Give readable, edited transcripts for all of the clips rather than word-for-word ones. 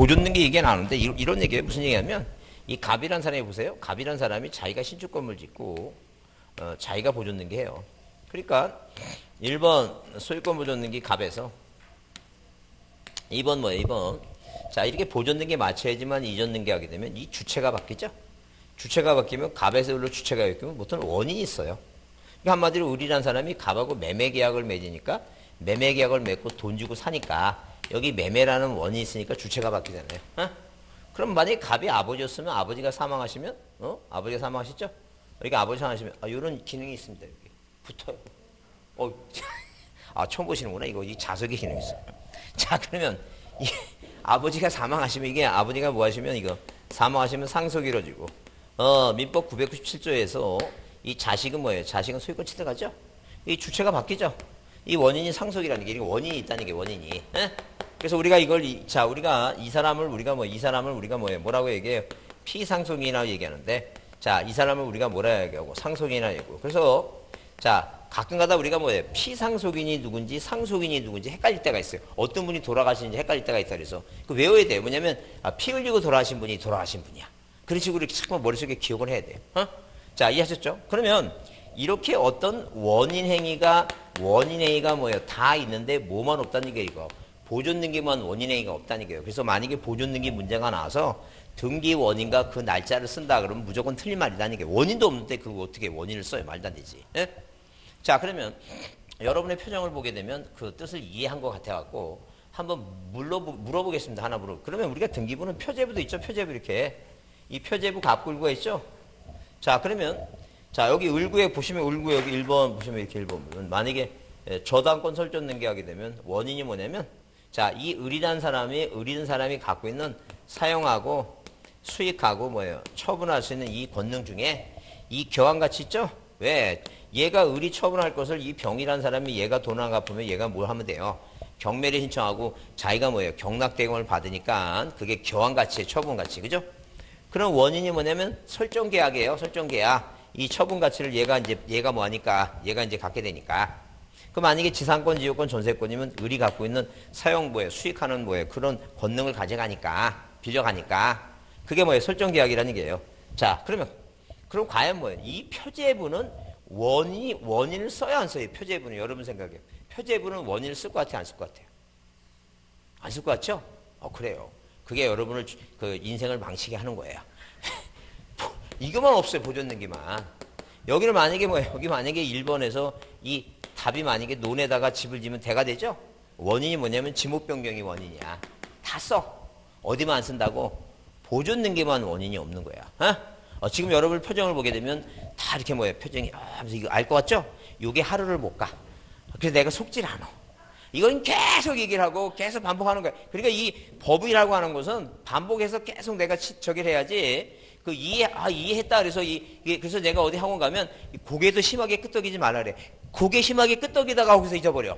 보존는 게 얘기가 나오는데 이런 얘기예요. 무슨 얘기냐면 이 갑이란 사람이 보세요. 갑이란 사람이 자기가 신축 건물 짓고 자기가 보존는 게 해요. 그러니까 1번 소유권 보존는 게 갑에서 2번 뭐예요? 2번 자 이렇게 보존는 게 맞춰야지만 이전는 게 하게 되면 이 주체가 바뀌죠. 주체가 바뀌면 갑에서 을로 주체가 바뀌면 보통 원인이 있어요. 그러니까 한마디로 을이란 사람이 갑하고 매매 계약을 맺으니까 매매 계약을 맺고 돈 주고 사니까 여기 매매라는 원인이 있으니까 주체가 바뀌잖아요. 그럼 만약에 갑이 아버지였으면 아버지가 사망하시면 아버지가 사망하셨죠? 그러니까 아버지 사망하시면 이런 기능이 있습니다. 여기 붙어요. 처음 보시는구나. 이 자석의 기능이 있어요. 자 그러면 이 아버지가 사망하시면 이게 아버지가 뭐 하시면 이거 사망하시면 상속이 이루어지고 민법 997조에서 이 자식은 뭐예요? 자식은 소유권 취득하죠? 이 주체가 바뀌죠? 이 원인이 상속이라는 게 원인이 있다는 게 원인이. 그래서 우리가 우리가 이 사람을 우리가 뭐라고 얘기해요? 피상속인이라고 얘기하는데 자, 이 사람을 우리가 뭐라 얘기하고 상속인이라고 얘기하고. 그래서 자, 가끔가다 우리가 뭐예요? 피상속인이 누군지 상속인이 누군지 헷갈릴 때가 있어요. 어떤 분이 돌아가시는지 헷갈릴 때가 있다 그래서 그 외워야 돼요. 뭐냐면 피 흘리고 돌아가신 분이 돌아가신 분이야. 그런 식으로 이렇게 자꾸 머릿속에 기억을 해야 돼요. 자, 이해하셨죠? 그러면 이렇게 어떤 원인 행위가 뭐예요? 다 있는데 뭐만 없다는 게 이거. 보존 등기만 원인 행위가 없다는 게요. 그래서 만약에 보존 등기 문제가 나와서 등기 원인과 그 날짜를 쓴다 그러면 무조건 틀린 말이라는 게 원인도 없는데 그거 어떻게 원인을 써요? 말도 안 되지. 예? 자, 그러면 여러분의 표정을 보게 되면 그 뜻을 이해한 것 같아갖고 한번 물어보겠습니다. 하나 그러면 우리가 등기부는 표제부도 있죠. 표제부 이렇게. 이 표제부 갑굴구가 있죠. 자, 그러면 자, 여기 을구에 보시면 을구 여기 1번 보시면 이렇게 1번 보면 만약에 저당권 설정 등기하게 되면 원인이 뭐냐면 자, 이 을이라는 사람이 갖고 있는 사용하고 수익하고 뭐예요? 처분할 수 있는 이 권능 중에 이 교환가치 있죠? 왜? 얘가 을이 처분할 것을 이 병이라는 사람이 얘가 돈 안 갚으면 얘가 뭘 하면 돼요? 경매를 신청하고 자기가 뭐예요? 경락대금을 받으니까 그게 교환가치의 처분가치. 그죠? 그런 원인이 뭐냐면 설정계약이에요. 설정계약. 이 처분가치를 얘가 뭐 하니까 얘가 이제 갖게 되니까. 그 만약에 지상권, 지유권, 전세권이면 을이 갖고 있는 사용 수익하는 그런 권능을 가져가니까 빌려가니까 그게 뭐예요? 설정계약이라는 게예요. 자, 그럼 과연 뭐예요? 이 표제부는 원인을 써야 안 써요? 표제부는 여러분 생각해요. 표제부는 원인을 쓸 것 같아요? 안 쓸 것 같아요? 안 쓸 것 같죠? 그래요. 그게 여러분을 그 인생을 망치게 하는 거예요. 이거만 없어요. 보존등기만. 여기는 만약에 여기 만약에 1번에서 이 답이 만약에 논에다가 집을 지면 대가 되죠? 원인이 뭐냐면 지목 변경이 원인이야. 다 써. 어디만 안 쓴다고? 보존등기만 원인이 없는 거야. 지금 여러분 표정을 보게 되면 다 이렇게 표정이 하면서 이거 알 것 같죠? 요게 하루를 못 가. 그래서 내가 속질 않아. 이건 계속 얘기를 하고 계속 반복하는 거야. 그러니까 이 법이라고 하는 것은 반복해서 계속 내가 저기를 해야지. 이해했다 그래서 그래서 내가 어디 학원 가면 고개도 심하게 끄덕이지 말라 그래. 고개 심하게 끄덕이다가 거기서 잊어버려.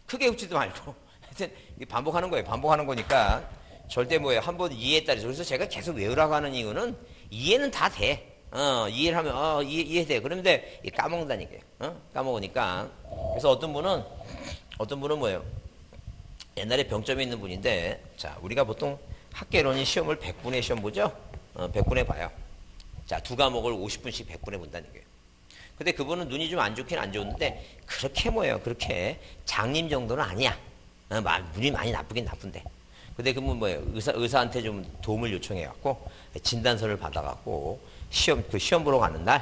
크게 웃지도 말고. 하여튼 반복하는 거예요. 반복하는 거니까 절대 한번 이해했다 그래서 제가 계속 외우라고 하는 이유는 이해는 다 돼. 이해를 하면 이해돼. 그런데 까먹는다니까요. 까먹으니까. 그래서 어떤 분은 뭐예요? 옛날에 병점이 있는 분인데 자, 우리가 보통 학계론이 시험을 100분의 시험 보죠? 100분의 봐요. 자, 두 과목을 50분씩 100분의 본다는 거예요. 근데 그분은 눈이 좀 안 좋긴 안 좋은데 그렇게 그렇게 장님 정도는 아니야. 눈이 많이 나쁘긴 나쁜데. 근데 그분 의사한테 좀 도움을 요청해갖고 진단서를 받아갖고 시험 보러 가는 날,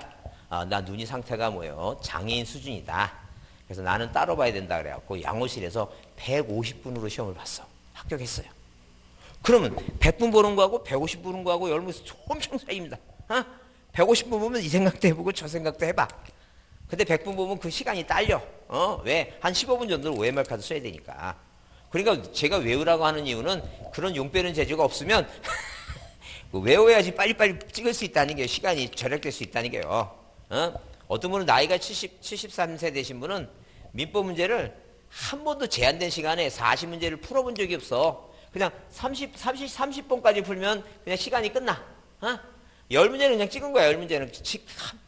나 눈이 상태가 장애인 수준이다. 그래서 나는 따로 봐야 된다 그래갖고 양호실에서 150분으로 시험을 봤어. 합격했어요. 그러면 100분 보는 거하고 150분 보는 거하고 엄청 차이입니다. 150분 보면 이 생각도 해보고 저 생각도 해봐. 근데 100분 보면 그 시간이 딸려. 왜? 한 15분 정도는 OMR 카드 써야 되니까. 그러니까 제가 외우라고 하는 이유는 그런 용 빼는 재주가 없으면 외워야지 빨리빨리 찍을 수 있다는 게 시간이 절약될 수 있다는 게요. 어떤 분은 나이가 73세 되신 분은 민법 문제를 한 번도 제한된 시간에 40문제를 풀어본 적이 없어. 그냥 30번까지 풀면 그냥 시간이 끝나. 10문제는 그냥 찍은 거야. 10문제는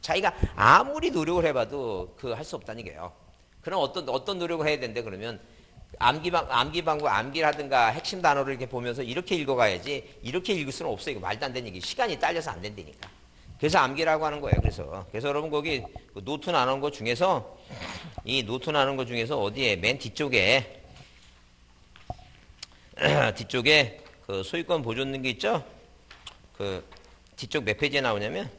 자기가 아무리 노력을 해봐도 할 수 없다는 게요. 그럼 어떤 노력을 해야 되는데 그러면 암기 방법, 암기를 하든가 핵심 단어를 이렇게 보면서 이렇게 읽어가야지 이렇게 읽을 수는 없어요. 이거 말도 안 되는 얘기. 시간이 딸려서 안 된다니까. 그래서 암기라고 하는 거예요. 그래서 여러분 거기 그 노트 나눈 것 중에서 이 노트 나눈 것 중에서 어디에 맨 뒤쪽에 뒤쪽에 그 소유권 보존 게 있죠? 그 뒤쪽 몇 페이지에 나오냐면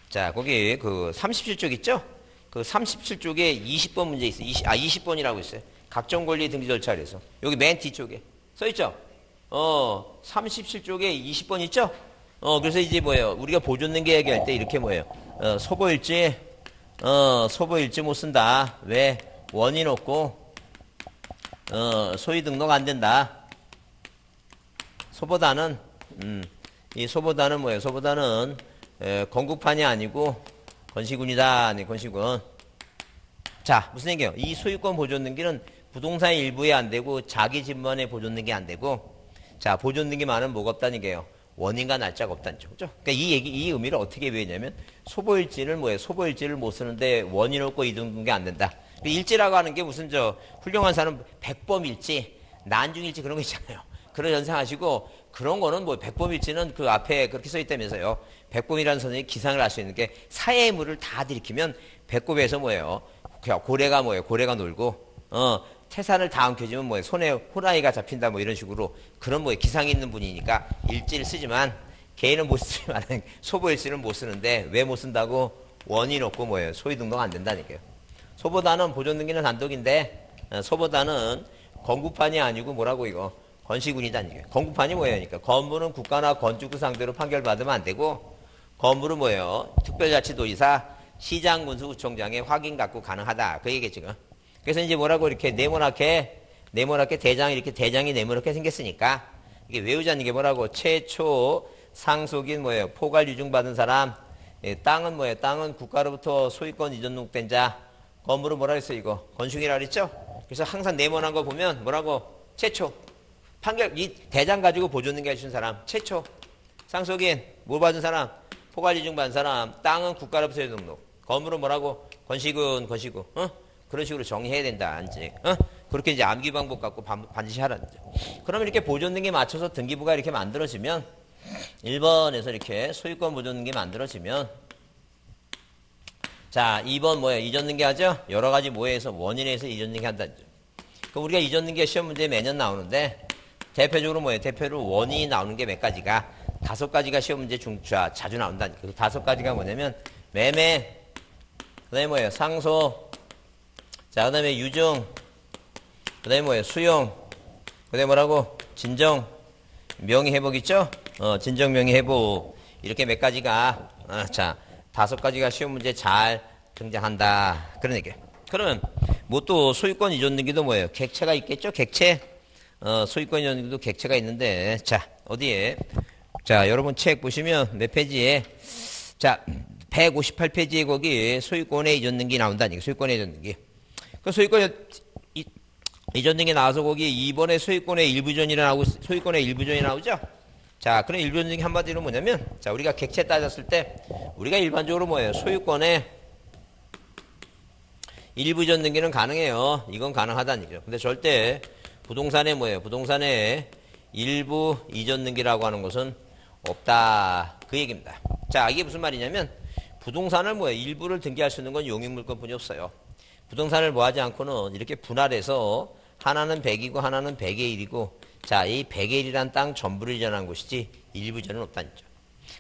자 거기 그 37쪽 있죠? 그 37쪽에 20번 문제 있어요. 20번이라고 있어요. 각종 권리 등기 절차 그래서 여기 맨 뒤쪽에 써 있죠? 37쪽에 20번 있죠? 그래서 이제 뭐예요? 우리가 보존 등기 얘기할 때 이렇게 뭐예요? 소보일지 못 쓴다. 왜? 원인 없고 소유 등록 안 된다. 소보다는 이 소보다는 뭐예요? 소보다는 건국판이 아니고 건시군이다. 네, 건시군. 자, 무슨 얘기예요? 이 소유권 보존 등기는 부동산 일부에 안 되고 자기 집만에 보존 등기 안 되고 자, 보존 등기만은 뭐가 없다는 얘기예요? 원인과 날짜가 없다는 거죠. 그러니까 이 의미를 어떻게 배우냐면 소보일지를 뭐예요? 소보일지를 못 쓰는데 원인 없고 이동 등기 안 된다. 일지라고 하는 게 무슨 훌륭한 사람 백범일지, 난중일지 그런 거 있잖아요. 그런 연상하시고 그런 거는 뭐 백범일지는 그 앞에 그렇게 써 있다면서요. 백범이라는 선생님이 기상을 할 수 있는 게 사해의 물을 다 들이키면 배꼽에서 뭐예요? 고래가 뭐예요? 고래가 놀고 태산을 다 엉켜지면 뭐예요? 손에 호랑이가 잡힌다 뭐 이런 식으로 그런 뭐예요? 기상이 있는 분이니까 일지를 쓰지만 개인은 못 쓰지만 소보일지는 못 쓰는데 왜 못 쓴다고? 원인 없고 뭐예요? 소유 등록 안 된다니까요. 소보다는 보존 등기는 단독인데 소보다는 건국판이 아니고 뭐라고 이거? 건시군이다니까요. 건국판이 뭐예요? 그러니까 건물은 국가나 건축구 상대로 판결받으면 안 되고 건물은 뭐예요? 특별자치도지사, 시장군수구청장의 확인 갖고 가능하다. 그 얘기겠죠. 지금. 그래서 이제 뭐라고 이렇게 네모나게 대장이 이렇게 대장이 네모나게 생겼으니까 이게 외우자는 게 뭐라고 최초 상속인 뭐예요? 포괄 유증받은 사람. 땅은 뭐예요? 땅은 국가로부터 소유권 이전 등록된 자. 건물은 뭐라 했어요? 이거 건축이라 그랬죠? 그래서 항상 네모난 거 보면 뭐라고 최초 판결 이 대장 가지고 보존 등기 해준 사람 최초 상속인 뭘 받은 사람 포괄 유증 받은 사람 땅은 국가로부터 등록 건물은 뭐라고 건시군 그런 식으로 정리해야 된다 이제 그렇게 이제 암기 방법 갖고 반드시 하라는 거죠. 그러면 이렇게 보존 등기 맞춰서 등기부가 이렇게 만들어지면 1번에서 이렇게 소유권 보존 등기 만들어지면 자 2번 뭐예요? 이전 등기 하죠? 여러 가지 뭐에서 원인에서 이전 등기 한다는 거죠. 그럼 우리가 이전 등기 시험 문제에 매년 나오는데 대표적으로 뭐예요? 대표로 원인이 나오는 게 몇 가지가 5가지가 시험 문제 자주 나온다니까. 그 5가지가 뭐냐면 매매, 그 다음에 뭐예요? 상소, 자, 그 다음에 유증, 그 다음에 뭐예요? 수용, 그 다음에 뭐라고? 진정, 명의회복 있죠? 진정 명의회복. 이렇게 몇 가지가, 자, 5가지가 시험 문제 잘 등장한다. 그런 얘기예요. 그러면 뭐 또 소유권 이전 등기도 뭐예요? 객체가 있겠죠? 객체. 소유권 이전 등기도 객체가 있는데 자, 어디에? 자, 여러분 책 보시면 몇 페이지에 자, 158페이지에 거기 소유권의 이전 등기 나온다니까. 소유권의 이전 등기. 그 소유권 이전 등기 나와서 거기 2번에 소유권의 일부전이 나오고 소유권의 일부전이 나오죠? 자, 그런 일부전 등기 한마디로 뭐냐면 자, 우리가 객체 따졌을 때 우리가 일반적으로 뭐예요? 소유권의 일부전 등기는 가능해요. 이건 가능하다는 얘기죠. 근데 절대 부동산에 뭐예요? 부동산에 일부 이전 등기라고 하는 것은 없다. 그 얘기입니다. 자, 이게 무슨 말이냐면 부동산을 뭐예요? 일부를 등기할 수 있는 건 용익물권뿐이 없어요. 부동산을 뭐 하지 않고는 이렇게 분할해서 하나는 100이고 하나는 100의 1이고 자, 이 100의 1이란 땅 전부를 이전한 것이지 일부 이전은 없다는 거죠.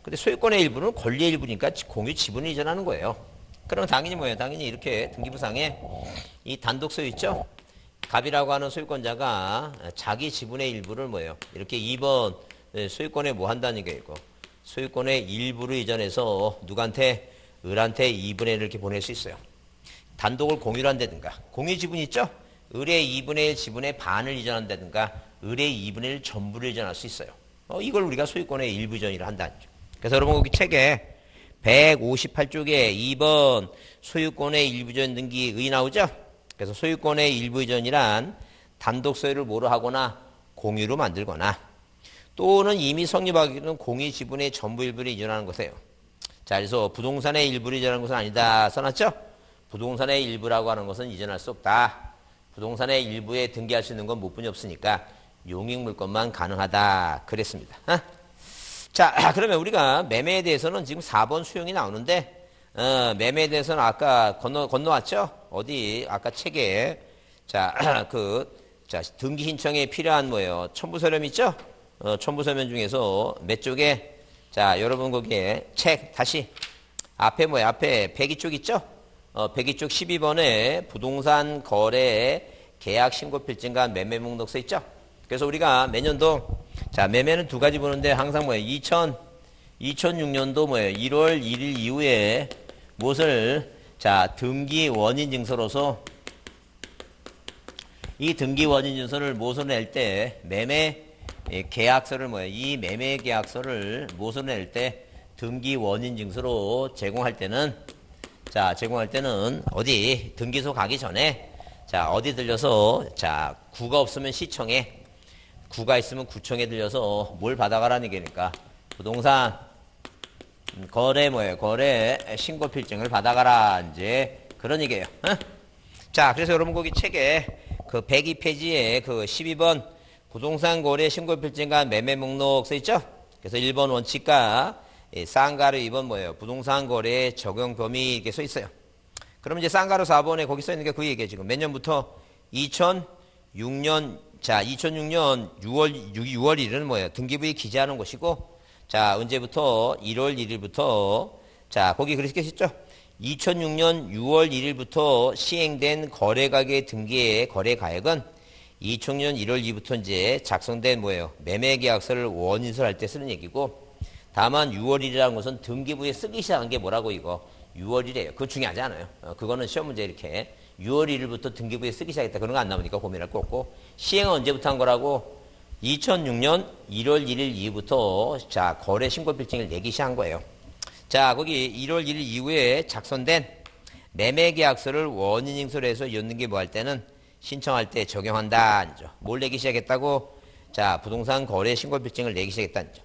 근데 소유권의 일부는 권리의 일부니까 공유 지분을 이전하는 거예요. 그럼 당연히 뭐예요? 당연히 이렇게 등기부상에 이 단독 소유 있죠? 갑이라고 하는 소유권자가 자기 지분의 일부를 뭐예요? 이렇게 2번 소유권에 뭐 한다는 게 있고 소유권의 일부를 이전해서 누구한테? 을한테 2분의 1을 이렇게 보낼 수 있어요. 단독을 공유를 한다든가 공유 지분 있죠? 을의 2분의 1 지분의 반을 이전한다든가 을의 2분의 1 전부를 이전할 수 있어요. 이걸 우리가 소유권의 일부 이전이라 한다는 거죠. 그래서 여러분 거기 책에 158쪽에 2번 소유권의 일부 이전 등기 의 나오죠? 그래서 소유권의 일부 이전이란 단독 소유를 뭐로 하거나 공유로 만들거나 또는 이미 성립하기는 공유 지분의 전부 일부를 이전하는 것이에요. 자, 그래서 부동산의 일부를 이전하는 것은 아니다 써놨죠? 부동산의 일부라고 하는 것은 이전할 수 없다. 부동산의 일부에 등기할 수 있는 건 뭐뿐이 없으니까 용익물권만 가능하다 그랬습니다. 자, 그러면 우리가 매매에 대해서는 지금 4번 수용이 나오는데 매매에 대해서는 아까 건너왔죠? 어디 아까 책에 자, 등기 신청에 필요한 뭐예요? 첨부서면 있죠? 첨부서면 중에서 몇 쪽에 자, 여러분 거기에 책 다시 앞에 뭐예요? 앞에 102쪽 있죠? 102쪽 12번에 부동산 거래 계약 신고 필증과 매매 목록 써 있죠? 그래서 우리가 매년도 자, 매매는 두 가지 보는데 항상 뭐예요? 2006년도 뭐예요? 1월 1일 이후에 무엇을 자, 등기 원인 증서로서 이 등기 원인 증서를 무엇으로 낼 때 매매 계약서를 뭐예요? 이 매매 계약서를 무엇으로 낼 때 등기 원인 증서로 제공할 때는 자, 제공할 때는 어디 등기소 가기 전에 자, 어디 들려서 자, 구가 없으면 시청에 구가 있으면 구청에 들려서 뭘 받아가라는 얘기니까 부동산 거래 뭐예요? 거래 신고 필증을 받아가라 이제 그런 얘기예요. 자, 그래서 여러분 거기 책에 그 102페이지에 그 12번 부동산 거래 신고 필증과 매매 목록 써 있죠? 그래서 1번 원칙과 쌍가루 2번 뭐예요? 부동산 거래 적용 범위 이렇게 써 있어요. 그럼 이제 쌍가루 4번에 거기 써 있는 게 그 얘기예요. 지금 몇 년부터 2006년 자, 2006년 6월 1일은 뭐예요? 등기부에 기재하는 것이고 자, 언제부터 1월 1일부터 자, 거기 그렇게 쓰죠? 2006년 6월 1일부터 시행된 거래가격 등기의 거래가액은 2006년 1월 2일부터 이제 작성된 뭐예요? 매매계약서를 원인서를 할 때 쓰는 얘기고 다만 6월 1일이라는 것은 등기부에 쓰기 시작한 게 뭐라고 이거? 6월이래요. 그거 중요하지 않아요. 그거는 시험 문제 이렇게 6월 1일부터 등기부에 쓰기 시작했다. 그런 거 안 나오니까 고민할 거 없고 시행은 언제부터 한 거라고? 2006년 1월 1일 이후부터 자, 거래 신고 필증을 내기 시작한 거예요. 자, 거기 1월 1일 이후에 작성된 매매계약서를 원인인서로 해서 였는 게 뭐 할 때는 신청할 때 적용한다. 아니죠. 뭘 내기 시작했다고? 자, 부동산 거래 신고 필증을 내기 시작했다. 아니죠.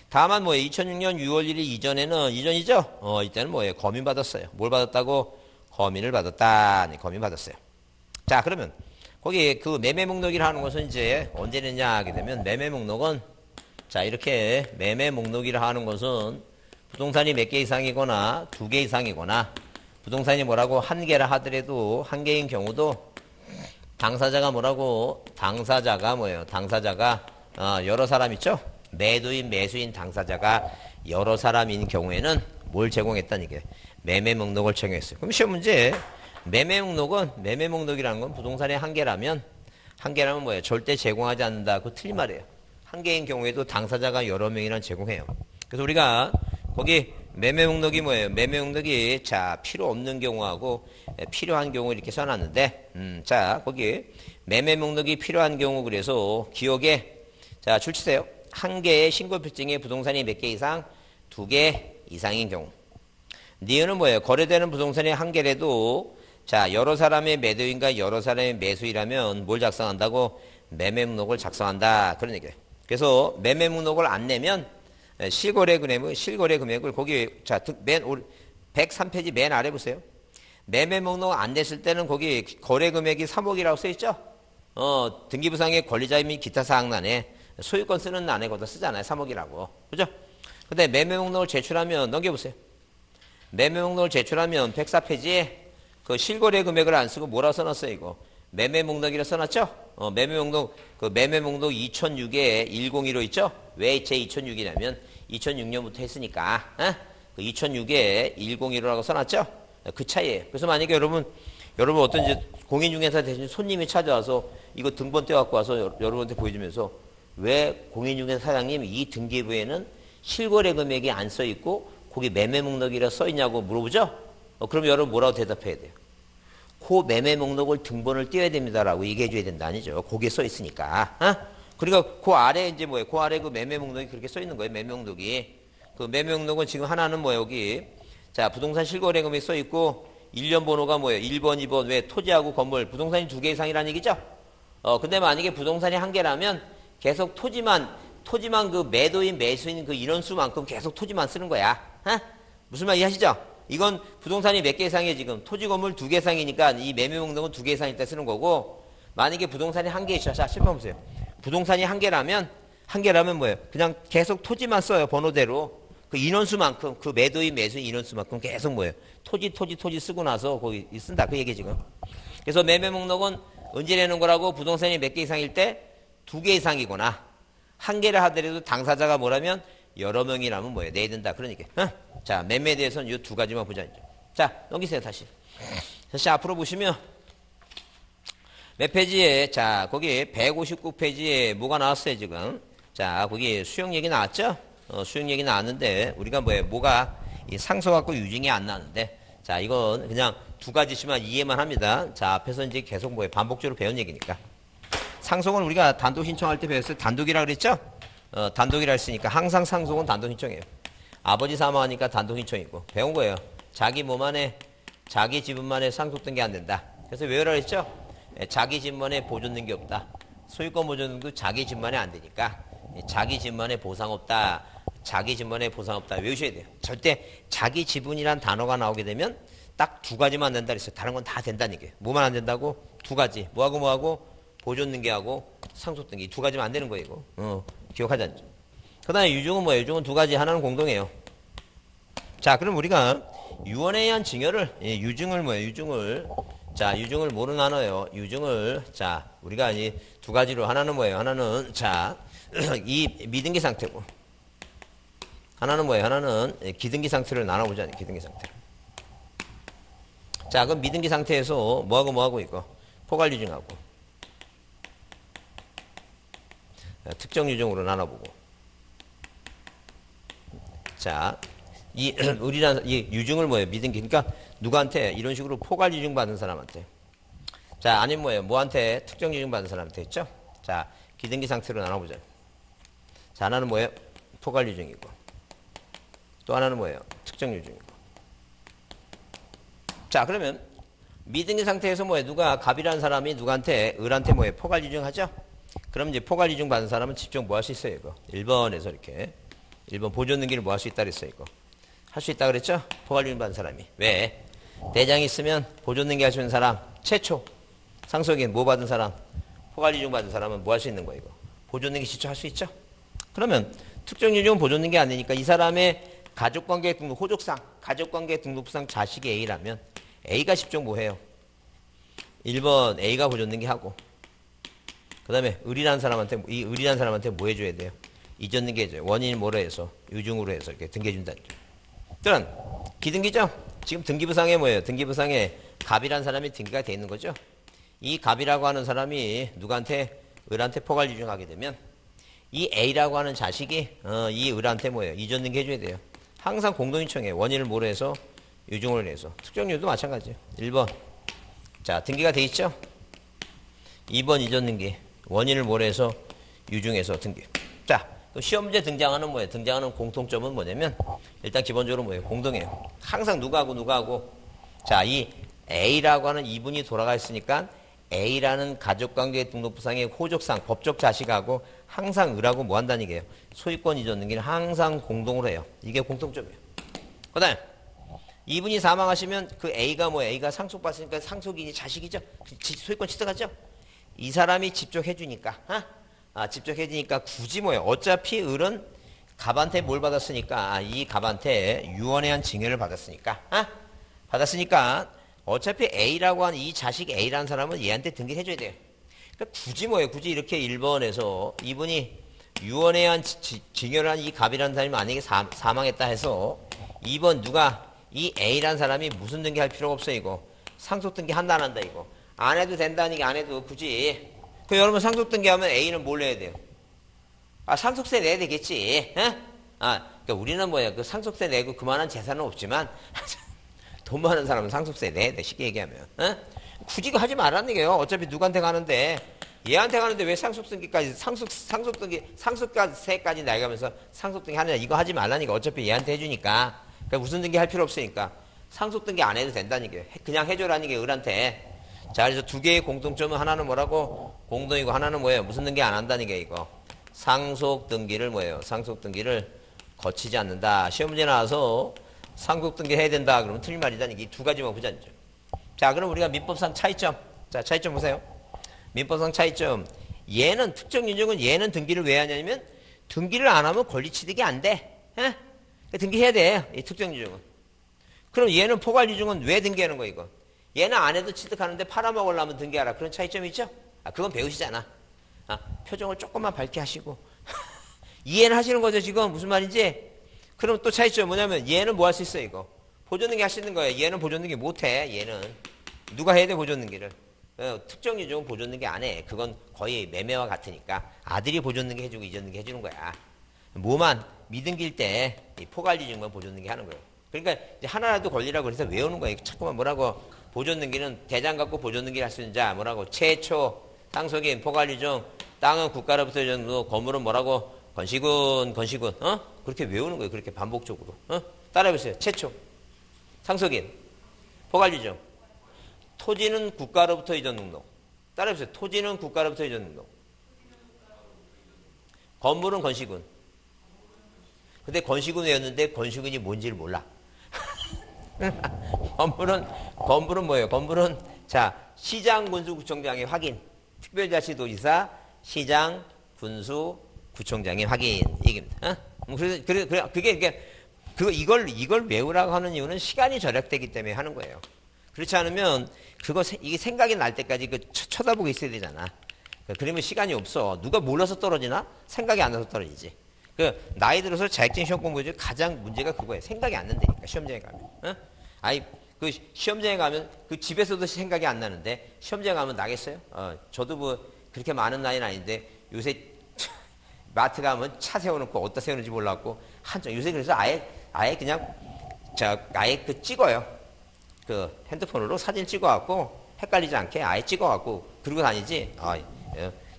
다만 뭐예요? 2006년 6월 1일 이전에는 이전이죠? 이때는 뭐예요? 검인 받았어요. 뭘 받았다고? 검인을 받았다. 네, 검인 받았어요. 자, 그러면 거기 그 매매 목록이라 하는 것은 이제 언제 냈냐 하게 되면 매매 목록은 자, 이렇게 매매 목록이라 하는 것은 부동산이 몇 개 이상이거나 두 개 이상이거나 부동산이 뭐라고 한 개라 하더라도 한 개인 경우도 당사자가 뭐라고? 당사자가 뭐예요? 당사자가 여러 사람 있죠? 매도인, 매수인, 당사자가 여러 사람인 경우에는 뭘 제공했다는 얘기예요? 매매 목록을 제공했어요. 그럼 시험 문제 매매 목록이라는 건 부동산의 한 개라면 뭐예요? 절대 제공하지 않는다. 그거 틀린 말이에요. 한 개인 경우에도 당사자가 여러 명이란 제공해요. 그래서 우리가 거기 매매 목록이 뭐예요? 매매 목록이 자, 필요 없는 경우하고 필요한 경우 이렇게 써놨는데 자, 거기 매매 목록이 필요한 경우 그래서 기억에 자, 줄치세요. 한 개의 신고 필증에 부동산이 몇 개 이상? 두 개 이상인 경우. 니은은 뭐예요? 거래되는 부동산이 한 개라도 자, 여러 사람의 매도인과 여러 사람의 매수이라면 뭘 작성한다고? 매매 목록을 작성한다. 그런 얘기예요. 그래서 매매 목록을 안 내면 실거래 금액을 거기 자, 103페이지 맨 아래 보세요. 매매 목록 안 냈을 때는 거기 거래 금액이 3억이라고 써 있죠? 등기부상의 권리자 및 기타 사항란에 소유권 쓰는 란에 거기다 쓰잖아요. 3억이라고. 그죠? 근데 매매 목록을 제출하면 넘겨보세요. 매매 목록을 제출하면 104페이지에 그 실거래 금액을 안 쓰고 뭐라 써놨어요, 이거? 매매 목록이라 써놨죠? 매매 목록 2006에 102로 있죠? 왜 제 2006이냐면 2006년부터 했으니까, 그 2006에 102로라고 써놨죠? 그 차이예요. 그래서 만약에 여러분 어떤 이제 공인중개사 대신 손님이 찾아와서 이거 등본 떼갖고 와서 여러분한테 보여주면서 왜 공인중개사 사장님 이 등기부에는 실거래 금액이 안 써있고 거기 매매 목록이라 써있냐고 물어보죠? 그럼 여러분 뭐라고 대답해야 돼요? 그 매매 목록을 등본을 띄워야 됩니다라고 얘기해줘야 된다 아니죠? 거기에 써있으니까. 그러니까 그 아래 이제 뭐예요? 그 아래 그 매매 목록이 그렇게 써있는 거예요. 매매 목록이. 그 매매 목록은 지금 하나는 뭐예요? 여기 자, 부동산 실거래 금액이 써있고 1년 번호가 뭐예요? 1번, 2번. 왜? 토지하고 건물. 부동산이 두 개 이상이라는 얘기죠? 근데 만약에 부동산이 한 개라면 계속 토지만 그 매도인, 매수인 그 인원수만큼 계속 토지만 쓰는 거야. 무슨 말 이해하시죠? 이건 부동산이 몇 개 이상이에요, 지금. 토지 건물 두 개 이상이니까 이 매매 목록은 두 개 이상일 때 쓰는 거고, 만약에 부동산이 한 개 있어. 자, 실판 보세요. 부동산이 한 개라면 뭐예요? 그냥 계속 토지만 써요. 번호대로. 그 인원수만큼, 그 매도인 매수인 인원수만큼 계속 뭐예요? 토지 쓰고 나서 거기 쓴다. 그 얘기 지금. 그래서 매매 목록은 언제 내는 거라고? 부동산이 몇 개 이상일 때 2개 이상이거나 한 개를 하더라도 당사자가 뭐라면 여러 명이라면 뭐예요? 내야 된다. 그러니까. 자, 매매에 대해서는 이 두 가지만 보자. 자, 넘기세요. 다시 앞으로 보시면 몇 페이지에, 자, 거기 159페이지에 뭐가 나왔어요, 지금. 자, 거기 수용 얘기 나왔죠? 수용 얘기 나왔는데, 우리가 뭐가 이 상속하고 유증이 안 나왔는데, 자, 이건 그냥 두 가지씩만 이해만 합니다. 자, 앞에서 이제 계속 반복적으로 배운 얘기니까. 상속은 우리가 단독 신청할 때 배웠어요. 단독이라 그랬죠? 단독이라 했으니까 항상 상속은 단독 신청이에요. 아버지 사망하니까 단독 신청이고. 배운 거예요. 자기 몸 안에, 자기 지분만에 상속 등기 안 된다. 그래서 외우라 그랬죠? 자기 집만에 보존 등기 없다. 소유권 보존 등기도 자기 집만에 안 되니까 자기 집만에 보상 없다. 자기 집만에 보상 없다. 외우셔야 돼요. 절대 자기 지분이란 단어가 나오게 되면 딱 두 가지만 안 된다 그랬어요. 다른 건 다 된다는 얘기예요. 뭐만 안 된다고? 두 가지. 뭐하고 보존 등기하고 상속 등기. 두 가지만 안 되는 거예요. 이거. 기억하자. 그 다음에 유증은 뭐예요? 유증은 두 가지. 하나는 공동이에요. 자, 그럼 우리가 유언에 의한 증여를, 유증을 뭐예요? 유증을. 자, 유증을 뭐로 나눠요? 유증을, 자, 우리가 이 두 가지로, 하나는 뭐예요? 하나는, 자, 이 미등기 상태고, 하나는 뭐예요? 하나는 기등기 상태를 나눠보자니, 기등기 상태를. 자, 그럼 미등기 상태에서 뭐하고 이거? 포괄 유증하고, 특정 유증으로 나눠보고. 자, 이 유증을 뭐예요? 미등기. 그러니까 누구한테? 이런 식으로 포괄 유증 받은 사람한테. 자, 아니면 뭐예요? 뭐한테? 특정 유증 받은 사람한테 있죠? 자, 기등기 상태로 나눠보자. 자, 하나는 뭐예요? 포괄 유증이고. 또 하나는 뭐예요? 특정 유증이고. 자, 그러면 미등기 상태에서 뭐예요? 누가 갑이라는 사람이 누구한테? 을한테 뭐예요? 포괄 유증하죠? 그럼 이제 포괄 유증 받은 사람은 집중 뭐 할 수 있어요? 이거. 1번에서 이렇게. 1번 보존 등기를 뭐 할 수 있다 그랬어요? 이거. 할 수 있다 그랬죠? 포괄 유증 받은 사람이. 왜? 대장이 있으면 보존 등기 할 수 있는 사람 최초. 상속인 뭐 받은 사람? 포괄 유증 받은 사람은 뭐 할 수 있는 거예요? 이거. 보존 등기 시초 할 수 있죠? 그러면 특정 유증은 보존 등기 안 되니까 이 사람의 가족관계 등록 호족상, 가족관계 등록상 자식이 A라면 A가 집중 뭐 해요? 1번 A가 보존 등기하고, 그 다음에 을이라는 사람한테 뭐 해줘야 돼요? 이전 등기 해줘요. 원인이 뭐로 해서? 유증으로 해서 이렇게 등기해준다. 그럼 기등기죠? 지금 등기부상에 뭐예요? 등기부상에 갑이라는 사람이 등기가 돼 있는 거죠? 이 갑이라고 하는 사람이 누구한테? 을한테 포괄 유증하게 되면 이 A라고 하는 자식이 이 을한테 뭐예요? 이전 등기 해줘야 돼요. 항상 공동신청해요. 원인을 뭐로 해서? 유증을 해서. 특정유도 마찬가지예요. 1번. 자, 등기가 돼 있죠? 2번 이전 등기. 원인을 뭐로 해서? 유증해서 등기. 자, 시험 문제 등장하는 뭐예요? 등장하는 공통점은 뭐냐면 일단 기본적으로 뭐예요? 공동이에요. 항상 누구하고. 자, 이 A라고 하는 이분이 돌아가 있으니까 A라는 가족관계 등록부상의 호족상 법적 자식하고 항상 을하고 뭐 한다는 얘기예요? 소유권 이전 등기는 항상 공동으로 해요. 이게 공통점이에요. 그 다음 이분이 사망하시면 그 A가 뭐예요? A가 상속받으니까 상속인이 자식이죠? 소유권 취득하죠? 이 사람이 직접 해주니까 직접 해주니까 굳이 뭐예요? 어차피 을은 갑한테 뭘 받았으니까 이 갑한테 유언에 한 증여를 받았으니까 어차피 A라고 하는 이 자식 A라는 사람은 얘한테 등기를 해줘야 돼요. 그러니까 굳이 이렇게 1번에서 이분이 유언에 한 증여를 한 이 갑이라는 사람이 만약에 사망했다 해서 2번 누가 이 A라는 사람이 무슨 등기 할 필요가 없어요. 이거 상속 등기 한다 안 한다 이거 안 해도 된다는 게 안 해도 굳이 그 여러분 상속 등기하면 A는 뭘 내야 돼요? 상속세 내야 되겠지. 그러니까 우리는 뭐야 그 상속세 내고 그만한 재산은 없지만 돈 많은 사람은 상속세 내야 돼. 쉽게 얘기하면 굳이 하지 말라는 얘기예요. 어차피 누구한테 가는데 얘한테 가는데 왜 상속등기까지 상속세까지 나가면서 상속등기 하느냐 이거 하지 말라는 얘기야. 어차피 얘한테 해주니까 그러니까 무슨 등기 할 필요 없으니까 상속등기 안 해도 된다는 얘기예요. 그냥 해줘라는 게 을한테. 자, 그래서 두 개의 공통점은 하나는 뭐라고? 공동이고 하나는 뭐예요? 무슨 등기 안 한다는 게 이거. 상속등기를 뭐예요? 상속등기를 거치지 않는다. 시험 문제 나와서 상속등기 해야 된다. 그러면 틀린 말이다. 이 두 가지만 보자. 자, 그럼 우리가 민법상 차이점. 자, 차이점 보세요. 민법상 차이점. 얘는 특정 유증은 얘는 등기를 왜 하냐면 등기를 안 하면 권리 취득이 안 돼. 에? 등기해야 돼. 이 특정 유증은. 그럼 얘는 포괄 유증은 왜 등기하는 거야 이거? 얘는 안 해도 취득하는데 팔아먹으려면 등기하라. 그런 차이점이 있죠? 그건 배우시잖아. 표정을 조금만 밝게 하시고 이해는 하시는 거죠 지금 무슨 말인지? 그럼 또 차이점 뭐냐면 얘는 뭐 할 수 있어 이거? 보존등기 할 수 있는 거예요. 얘는 보존등기 못해. 얘는 누가 해야 돼 보존등기를? 특정 유증은 보존등기 안 해. 그건 거의 매매와 같으니까 아들이 보존등기 해주고 이전등기 해주는 거야. 뭐만 미등기일 때 포괄 유증만 보존등기 하는 거예요. 그러니까 이제 하나라도 권리라고 그래서 외우는 거예요. 자꾸만 뭐라고 보존등기는 대장 갖고 보존등기를 할 수 있는 자 뭐라고 최초 상속인 포괄 유증 땅은 국가로부터 전부 건물은 뭐라고 건시군 그렇게 외우는 거예요. 그렇게 반복적으로 따라해보세요. 최초 상속인 포괄 유증 토지는 국가로부터 이전 등록. 따라해보세요. 토지는 국가로부터 이전 등록. 건물은 건시군. 근데 건시군 외웠는데 건시군이 뭔지를 몰라. 건물은 뭐예요? 건물은 자 시장, 군수, 구청장의 확인. 특별자치도지사, 시장, 군수, 구청장의 확인 얘기입니다. 이걸 외우라고 하는 이유는 시간이 절약되기 때문에 하는 거예요. 그렇지 않으면 이게 생각이 날 때까지 쳐다보고 있어야 되잖아. 그러면 시간이 없어. 누가 몰라서 떨어지나? 생각이 안 나서 떨어지지. 나이 들어서 자격증 시험 공부 중 가장 문제가 그거예요. 생각이 안 난다니까 시험장에 가면. 시험장에 가면 집에서도 생각이 안 나는데 시험장에 가면 나겠어요? 저도 뭐 그렇게 많은 나이는 아닌데 요새 마트 가면 차 세워놓고 어디다 세우는지 몰랐고 요새 그래서 아예 그냥 아예 찍어요. 핸드폰으로 사진 찍어갖고 헷갈리지 않게 아예 찍어갖고 그러고 다니지.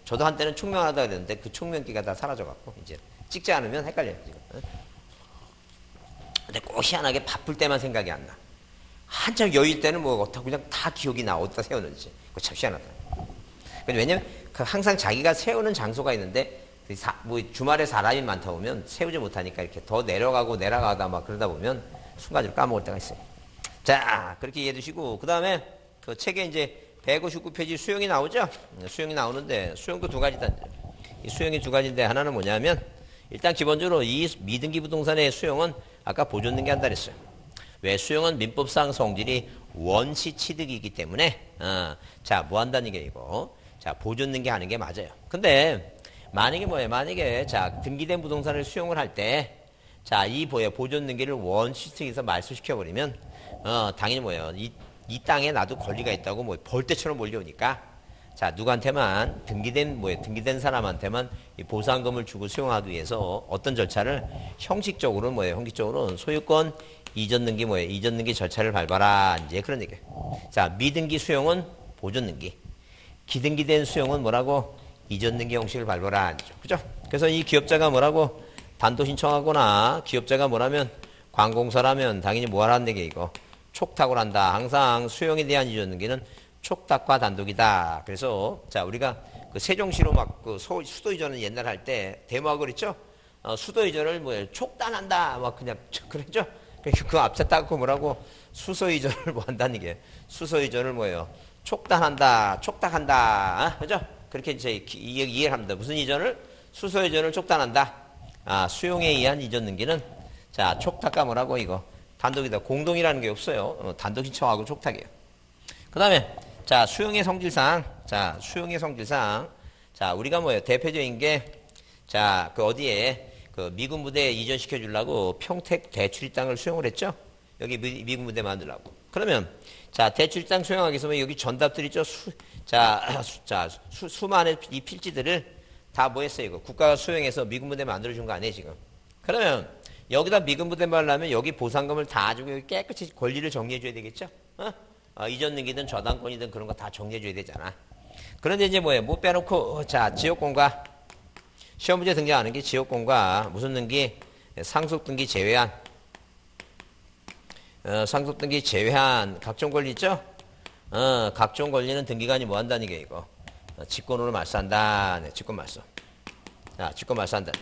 저도 한때는 총명하다 그랬는데 그 총명기가 다 사라져갖고 이제 찍지 않으면 헷갈려요 지금. 근데 꼭 희한하게 바쁠 때만 생각이 안 나. 한참 여유일 때는 뭐 어떻게 그냥 다 기억이 나. 어디다 세웠는지. 그거 참 희한하다. 왜냐면 항상 자기가 세우는 장소가 있는데 뭐 주말에 사람이 많다 보면 세우지 못하니까 이렇게 더 내려가다 막 그러다 보면 순간적으로 까먹을 때가 있어요. 자, 그렇게 이해해 두시고, 그 다음에 그 책에 이제 159페이지 수용이 나오죠? 수용이 나오는데, 수용도 두 가지다. 이 수용이 두 가지인데, 하나는 뭐냐면, 일단 기본적으로 이 미등기 부동산의 수용은 아까 보존등기 한다 그랬어요. 왜? 수용은 민법상 성질이 원시 취득이기 때문에, 자, 뭐 한다는 게 이거. 자, 보존등기 하는 게 맞아요. 근데, 만약에 뭐예요? 만약에, 자, 등기된 부동산을 수용을 할 때, 자, 이 보존등기를 원시 취득에서 말소시켜버리면, 당연히 뭐예요? 이 땅에 나도 권리가 있다고 뭐 벌떼처럼 몰려오니까, 자, 누구한테만 등기된 사람한테만 이 보상금을 주고 수용하기 위해서 어떤 절차를 형식적으로 형식적으로 소유권 이전 등기 이전 등기 절차를 밟아라. 이제 그런 얘기예요. 자, 미등기 수용은 보존 등기. 기등기된 수용은 뭐라고? 이전 등기 형식을 밟아라. 그죠? 그래서 이 기업자가 뭐라고? 단도 신청하거나 기업자가 뭐라면 관공서라면 당연히 뭐 하라는 얘기 이거. 촉탁을 한다. 항상 수용에 대한 이전 등기는 촉탁과 단독이다. 그래서 자 우리가 그 세종시로 막 그 수도 이전을 옛날 할 때 데모하고 그랬죠. 수도 이전을 촉단한다. 막 그냥 그랬죠. 그 앞에 따고 뭐라고 수소 이전을 뭐 한다는 게 수소 이전을 촉단한다. 촉탁한다. 그죠? 그렇게 이제 이해를 합니다. 무슨 이전을? 수소 이전을 촉단한다. 수용에 의한 이전 등기는 자 촉탁과 뭐라고 이거 단독이다. 공동이라는 게 없어요. 단독 신청하고 촉탁이에요. 그 다음에 자 수용의 성질상 자 우리가 대표적인 게 자 그 어디에 그 미군 부대 이전시켜 주려고 평택 대출이 땅을 수용을 했죠. 여기 미군 부대 만들려고. 그러면 자 대출이 땅 수용하기 위해서 여기 전답들 있죠. 수많은 이 필지들을 다 뭐 했어요 이거 국가가 수용해서 미군 부대 만들어 준 거 아니에요 지금. 그러면 여기다 미군 부대 말하면 여기 보상금을 다 주고 여기 깨끗이 권리를 정리해 줘야 되겠죠. 이전 등기든 저당권이든 그런 거 다 정리해 줘야 되잖아. 그런데 이제 못 빼놓고 자 지역권과 시험 문제 등장하는 게 지역권과 무슨 등기? 상속 등기 제외한 상속 등기 제외한 각종 권리 있죠? 각종 권리는 등기관이 뭐 한다는 게 이거 직권으로 말소한다. 네, 직권 말소. 직권 말소한다.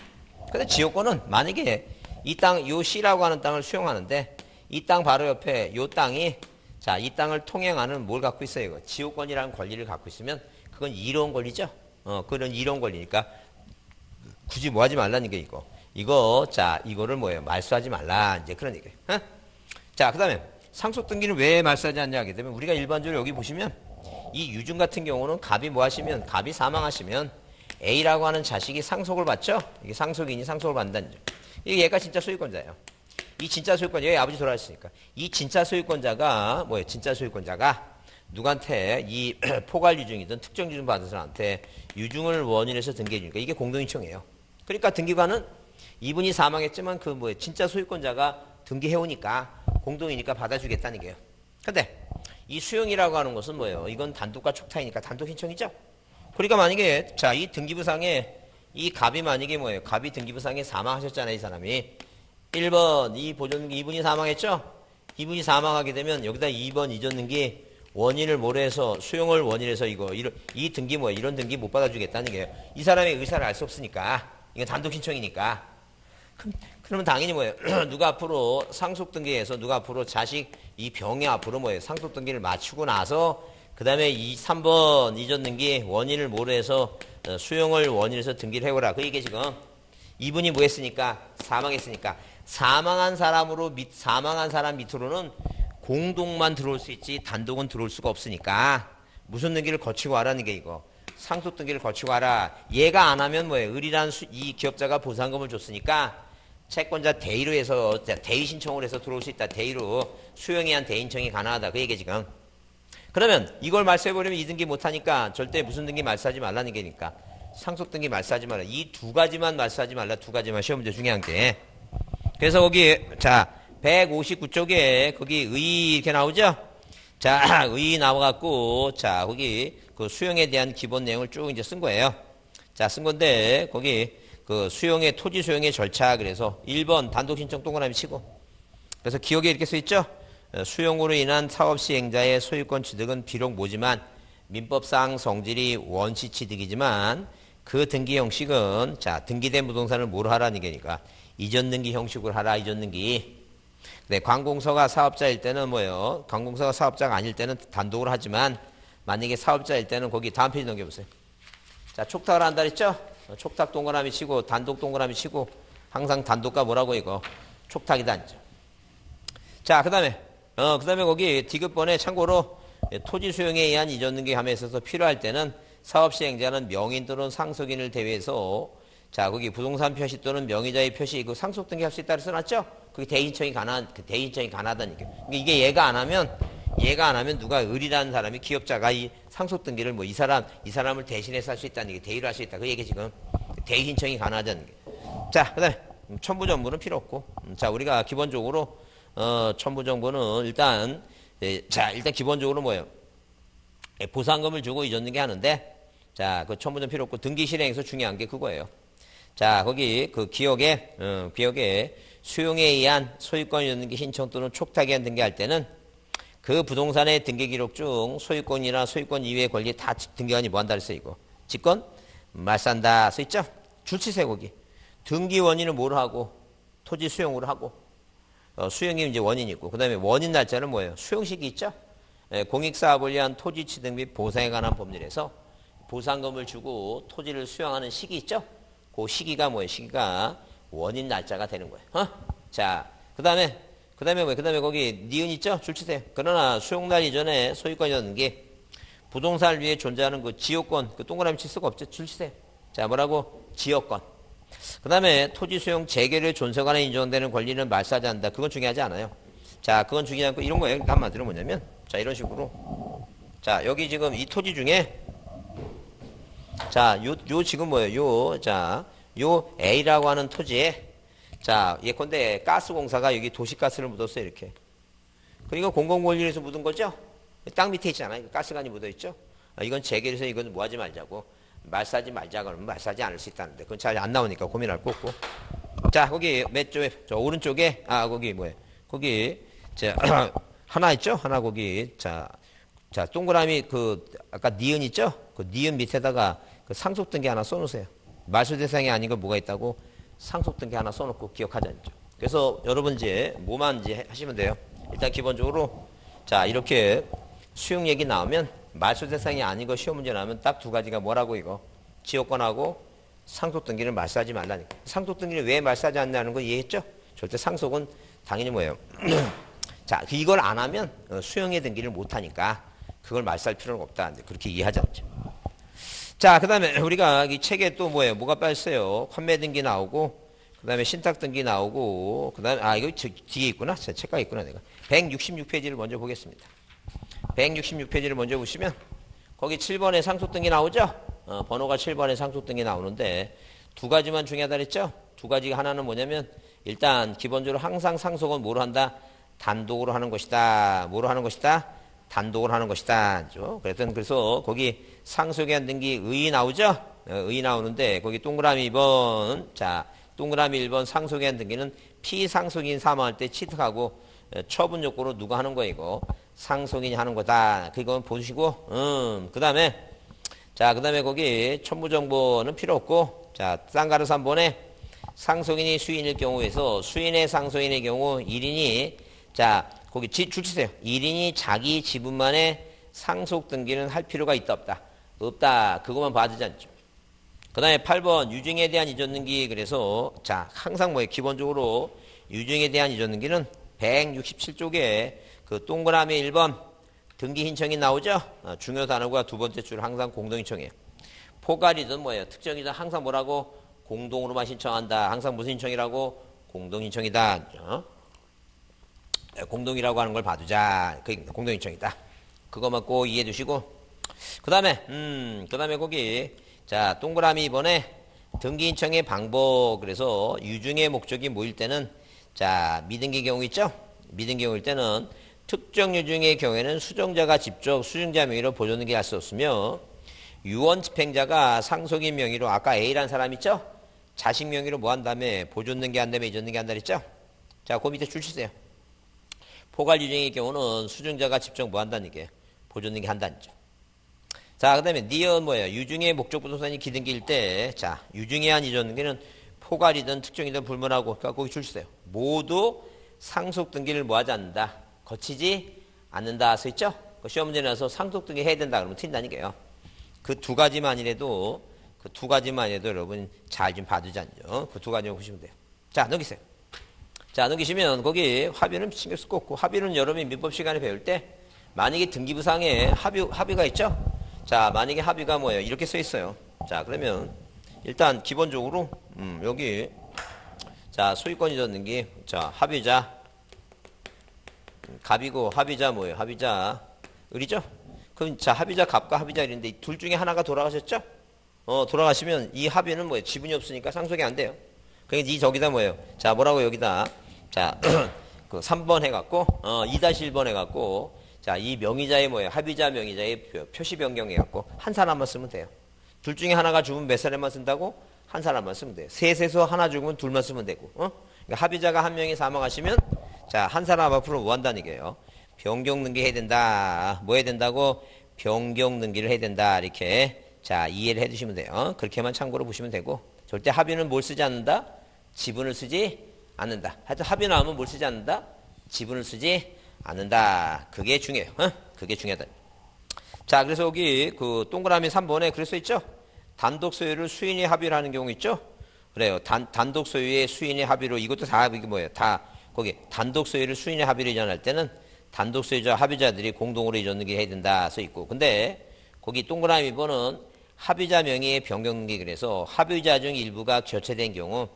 근데 지역권은 만약에 이 땅, 요 C라고 하는 땅을 수용하는데 이 땅 바로 옆에 요 땅이 자, 이 땅을 통행하는 뭘 갖고 있어요, 이거? 지역권이라는 권리를 갖고 있으면 그건 이로운 권리죠. 그런 이로운 권리니까 굳이 뭐 하지 말라는 게 이거, 자, 이거를 뭐예요? 말소하지 말라. 이제 그런 얘기예요. 자, 그 다음에 상속 등기를 왜 말소하지 않냐 하게 되면 우리가 일반적으로 여기 보시면 이 유증 같은 경우는 갑이 사망하시면 A라고 하는 자식이 상속을 받죠? 이게 상속인이 상속을 받는다는 점. 얘가 진짜 소유권자예요. 이 진짜 소유권자, 얘 아버지 돌아가셨으니까. 이 진짜 소유권자가, 뭐예요? 진짜 소유권자가 누구한테 이 포괄 유증이든 특정 유증 받은 사람한테 유증을 원인해서 등기해 주니까 이게 공동인청이에요. 그러니까 등기관은 이분이 사망했지만 진짜 소유권자가 등기해오니까 공동이니까 받아주겠다는 게요. 근데 이 수용이라고 하는 것은 뭐예요? 이건 단독과 촉탁이니까 단독 신청이죠? 그러니까 만약에, 자, 이 등기부상에 이 갑이 만약에 뭐예요? 갑이 등기부상에 사망하셨잖아요, 이 사람이. 1번, 이분이 사망했죠? 이분이 사망하게 되면 여기다 2번 이전등기 원인을 모래해서 수용을 원인해서 이 등기 이런 등기 못 받아주겠다는 게 이 사람의 의사를 알 수 없으니까 이건 단독 신청이니까 그러면 당연히 뭐예요? 누가 앞으로 상속 등기에서 누가 앞으로 자식 이 병이 앞으로 뭐예요? 상속 등기를 마치고 나서 그 다음에 이 3번 이전 등기 원인을 모래해서 수용을 원인해서 등기를 해오라. 그 얘기 지금 이분이 뭐 했으니까 사망했으니까 사망한 사람 밑으로는 공동만 들어올 수 있지 단독은 들어올 수가 없으니까 무슨 등기를 거치고 하라는 게 상속 등기를 거치고 하라. 얘가 안 하면 뭐예요? 을이란 이 기업자가 보상금을 줬으니까 채권자 대의로 해서 대의 신청을 해서 들어올 수 있다. 대의로 수용에 의한 대의 신청이 가능하다. 그 얘기 지금. 그러면 이걸 말소해버리면 이 등기 못하니까 절대 무슨 등기 말소하지 말라는 게니까 상속 등기 말소하지 말라. 이 두 가지만 말소하지 말라. 두 가지만 시험 문제 중요한 게. 그래서 거기 자 159쪽에 거기 의 이렇게 나오죠? 자, 의 나와갖고, 자, 거기 그 수용에 대한 기본 내용을 쭉 이제 쓴 거예요. 자, 쓴 건데, 거기 그 토지 수용의 절차, 그래서 1번 단독 신청 동그라미 치고. 그래서 기억에 이렇게 써 있죠? 수용으로 인한 사업 시행자의 소유권 취득은 비록 모지만 민법상 성질이 원시 취득이지만 그 등기 형식은, 자, 등기된 부동산을 뭐로 하라는 게니까 이전 등기 형식으로 하라, 이전 등기. 네, 관공서가 사업자일 때는 뭐예요? 관공서가 사업자가 아닐 때는 단독으로 하지만 만약에 사업자일 때는 거기 다음 페이지 넘겨보세요. 자, 촉탁을 한다 그랬죠? 촉탁 동그라미 치고 단독 동그라미 치고 항상 단독과 뭐라고 촉탁이다. 자, 그 다음에 거기 디귿번에 참고로 토지 수용에 의한 이전 등기함에 있어서 필요할 때는 사업 시행자는 명인 또는 상속인을 대위해서 자, 거기 부동산 표시 또는 명의자의 표시 그 상속 등기할 수 있다고 써놨죠? 그게 대인청이 가능하다는 얘기예요. 이게 얘가 안 하면 누가 을이라는 사람이 기업자가 이 상속 등기를 이 사람을 대신해서 할 수 있다는 얘기, 대의로 할 수 있다. 그 얘기 지금 대의 신청이 가능하다는 게. 자, 그다음에 첨부 정보는 필요 없고. 자, 우리가 기본적으로 첨부 정보는 일단 기본적으로 뭐예요? 보상금을 주고 이전 등기 하는데, 자, 그 첨부 좀 필요 없고 등기 실행에서 중요한 게 그거예요. 자, 거기 그 기억에 수용에 의한 소유권 이전 등기 신청 또는 촉탁에 의한 등기할 때는 그 부동산의 등기 기록 중 소유권이나 소유권 이외의 권리 다 등기관이 뭐 한다 그랬어요, 이거. 직권 말소한다 써 있죠? 줄치세요, 거기. 등기 원인을 뭐로 하고 토지 수용으로 하고 수용이 이제 원인이 있고 그다음에 원인 날짜는 뭐예요? 수용식이 있죠? 공익사업을 위한 토지 취득 및 보상에 관한 법률에서 보상금을 주고 토지를 수용하는 시기 있죠? 그 시기가 뭐예요? 시기가 원인 날짜가 되는 거예요. 자, 그다음에 거기 니은 있죠? 줄치세요. 그러나 수용날 이전에 소유권이라는 게 부동산을 위해 존재하는 그 지역권, 그 동그라미 칠 수가 없죠? 줄치세요. 자, 뭐라고? 지역권. 그다음에 토지 수용 재개를 존속안에 인정되는 권리는 말소하지 않는다. 그건 중요하지 않아요. 자, 그건 중요하지 않고 이런 거예요. 그러니까 한마디로 뭐냐면, 자, 이런 식으로. 자, 여기 지금 이 토지 중에 자, 요 지금 뭐예요? 요 A라고 하는 토지에 자, 예컨대 가스공사가 여기 도시가스를 묻었어요, 이렇게. 그러니까 공공권리에서 묻은 거죠? 땅 밑에 있잖아요. 가스관이 묻어있죠? 이건 재개해서 이건 뭐 하지 말자고. 말싸지 말자 그러면 말싸지 않을 수 있다는데. 그건 잘 안 나오니까 고민할 거 없고. 자, 거기 몇 쪽에, 저 오른쪽에, 거기 뭐예요? 거기, 하나 있죠? 하나 거기, 자, 동그라미 아까 니은 있죠? 그 니은 밑에다가 그 상속 등기 하나 써놓으세요. 말소 대상이 아닌 거 뭐가 있다고? 상속 등기 하나 써놓고 기억하자. 그래서 여러분 이제 뭐만 이제 하시면 돼요. 일단 기본적으로 자, 이렇게 수용 얘기 나오면 말소 대상이 아니고 시험 문제 나오면 딱 두 가지가 뭐라고 이거? 지역권하고 상속 등기를 말소하지 말라니까. 상속 등기를 왜 말소하지 않냐는 거 이해했죠? 절대 상속은 당연히 뭐예요? 자, 이걸 안 하면 수용의 등기를 못 하니까 그걸 말소할 필요는 없다. 그렇게 이해하자. 자, 그 다음에 우리가 이 책에 또 뭐예요? 뭐가 빠졌어요? 판매 등기 나오고, 그 다음에 신탁 등기 나오고, 그 다음에, 이거 뒤에 있구나. 제 책가에 있구나, 내가. 166페이지를 먼저 보겠습니다. 166페이지를 먼저 보시면, 거기 7번에 상속 등기 나오죠? 번호가 7번에 상속 등기 나오는데, 두 가지만 중요하다 그랬죠? 두 가지 하나는 뭐냐면, 일단, 기본적으로 항상 상속은 뭐로 한다? 단독으로 하는 것이다. 뭐로 하는 것이다? 단독으로 하는 것이다. 그래서 거기 상속에 한 등기 의 나오죠? 의 나오는데 거기 동그라미 2번 자 동그라미 1번 상속에 한 등기는 피상속인 사망할 때 취득하고 처분 요건으로 누가 하는 거야 이거 상속인이 하는 거다. 그건 보시고 그 다음에 거기 첨부정보는 필요 없고 자 쌍가루 3번에 상속인이 수인일 경우에서 수인의 상속인의 경우 1인이 자 거기 줄 치세요. 1인이 자기 지분만의 상속 등기는 할 필요가 있다 없다? 없다. 그것만 봐주지 않죠. 그 다음에 8번 유증에 대한 이전 등기. 그래서 자 항상 뭐예요? 기본적으로 유증에 대한 이전 등기는 167쪽에 그 동그라미 1번 등기 신청이 나오죠? 중요 단어가 두 번째 줄 항상 공동 신청이에요. 포괄이든 뭐예요? 특정이든 항상 뭐라고? 공동으로만 신청한다. 항상 무슨 신청이라고? 공동 신청이다. 공동이라고 하는 걸 봐두자. 그 공동 신청이다. 그것만 꼭 이해해 두시고. 그 다음에 거기, 자, 동그라미 2번에 등기 신청의 방법. 그래서 유증의 목적이 뭐일 때는, 자, 미등기 경우 있죠? 미등기 경우일 때는 특정 유증의 경우에는 수정자가 직접 수증자 명의로 보존 등기할 수 없으며, 유언 집행자가 상속인 명의로 아까 A라는 사람 있죠? 자식 명의로 뭐 한 다음에 보존 등기 한 다음에 이전 등기 한다 그랬죠? 자, 그 밑에 줄 치세요. 포괄 유증의 경우는 수증자가 직접 뭐 한다는 얘기예요? 보존 등기 한다는 점. 자, 그 다음에 니은 뭐예요? 유증의 목적 부동산이 기등기일 때, 자, 유증에 한 이전 등기는 포괄이든 특정이든 불문하고, 그러니까 거기 줄 주세요. 모두 상속 등기를 뭐 하지 않는다? 거치지 않는다. 써 있죠? 그 시험 문제 나서 상속 등기 해야 된다. 그러면 튄다는 게요. 그 두 가지만이라도, 여러분 잘 좀 봐두자죠. 그 두 가지만 보시면 돼요. 자, 넘기세요. 자, 넘기시면 거기 합의는 신경 쓸 거 없고, 합의는 여러분이 민법 시간에 배울 때 만약에 등기부상에 합의가 있죠? 자, 만약에 합의가 뭐예요? 이렇게 써 있어요. 자, 그러면 일단 기본적으로 여기 자, 소유권 이전 등기. 자, 합의자 갑이고 합의자 뭐예요? 합의자 을이죠? 그럼 자, 합의자 갑과 합의자 을인데 둘 중에 하나가 돌아가셨죠? 돌아가시면 이 합의는 뭐예요? 지분이 없으니까 상속이 안 돼요. 그러니까 이 저기다 뭐예요? 자, 뭐라고 여기다 자, 그 3번 해갖고 2-1번 해갖고 자, 이 명의자의 뭐예요? 합의자 명의자의 표시 변경해갖고 한 사람만 쓰면 돼요. 둘 중에 하나가 죽으면 몇 사람만 쓴다고? 한 사람만 쓰면 돼요. 셋에서 하나 죽으면 둘만 쓰면 되고. 그러니까 합의자가 한 명이 사망하시면 자, 한 사람 앞으로 뭐 한다는 얘기예요? 변경 등기 해야 된다. 뭐 해야 된다고? 변경 등기를 해야 된다. 이렇게 자, 이해를 해주시면 돼요. 그렇게만 참고로 보시면 되고 절대 합의는 뭘 쓰지 않는다? 지분을 쓰지 않는다. 하여튼 합의 나오면 뭘 쓰지 않는다? 지분을 쓰지 않는다. 그게 중요해요. 그게 중요하다. 자, 그래서 여기 그 동그라미 3번에 그랬어 있죠? 단독 소유를 수인이 합의를 하는 경우 있죠? 그래요. 단독 소유의 수인의 합의로 이것도 다 이게 뭐예요? 다 거기 단독 소유를 수인의 합의로 이전할 때는 단독 소유자 합의자들이 공동으로 이전 등기 해야 된다 써 있고. 근데 거기 동그라미 2번은 합의자 명의의 변경 등기. 그래서 합의자 중 일부가 교체된 경우,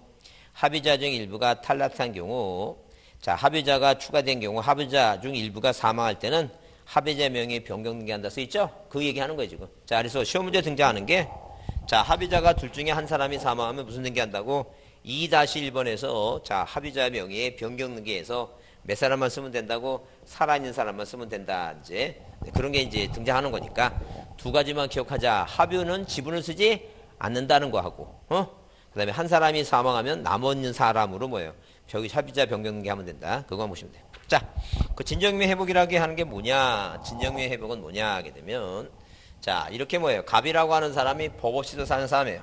합의자 중 일부가 탈락한 경우, 자, 합의자가 추가된 경우, 합의자 중 일부가 사망할 때는 합의자 명의의 변경 등기한다 써 있죠? 그 얘기하는 거예요 지금. 자, 그래서 시험 문제 등장하는 게, 자, 합의자가 둘 중에 한 사람이 사망하면 무슨 등기한다고? 2-1번에서 자, 합의자 명의의 변경 등기에서 몇 사람만 쓰면 된다고? 살아있는 사람만 쓰면 된다. 이제 그런 게 이제 등장하는 거니까 두 가지만 기억하자. 합의는 지분을 쓰지 않는다는 거 하고, 그 다음에 한 사람이 사망하면 남은 사람으로 뭐예요? 합의자 변경 등기 하면 된다. 그거만 보시면 돼요. 자, 그 진정명 회복이라고 하는 게 뭐냐? 진정명 회복은 뭐냐 하게 되면, 자, 이렇게 뭐예요? 갑이라고 하는 사람이 법 없이도 사는 사람이에요.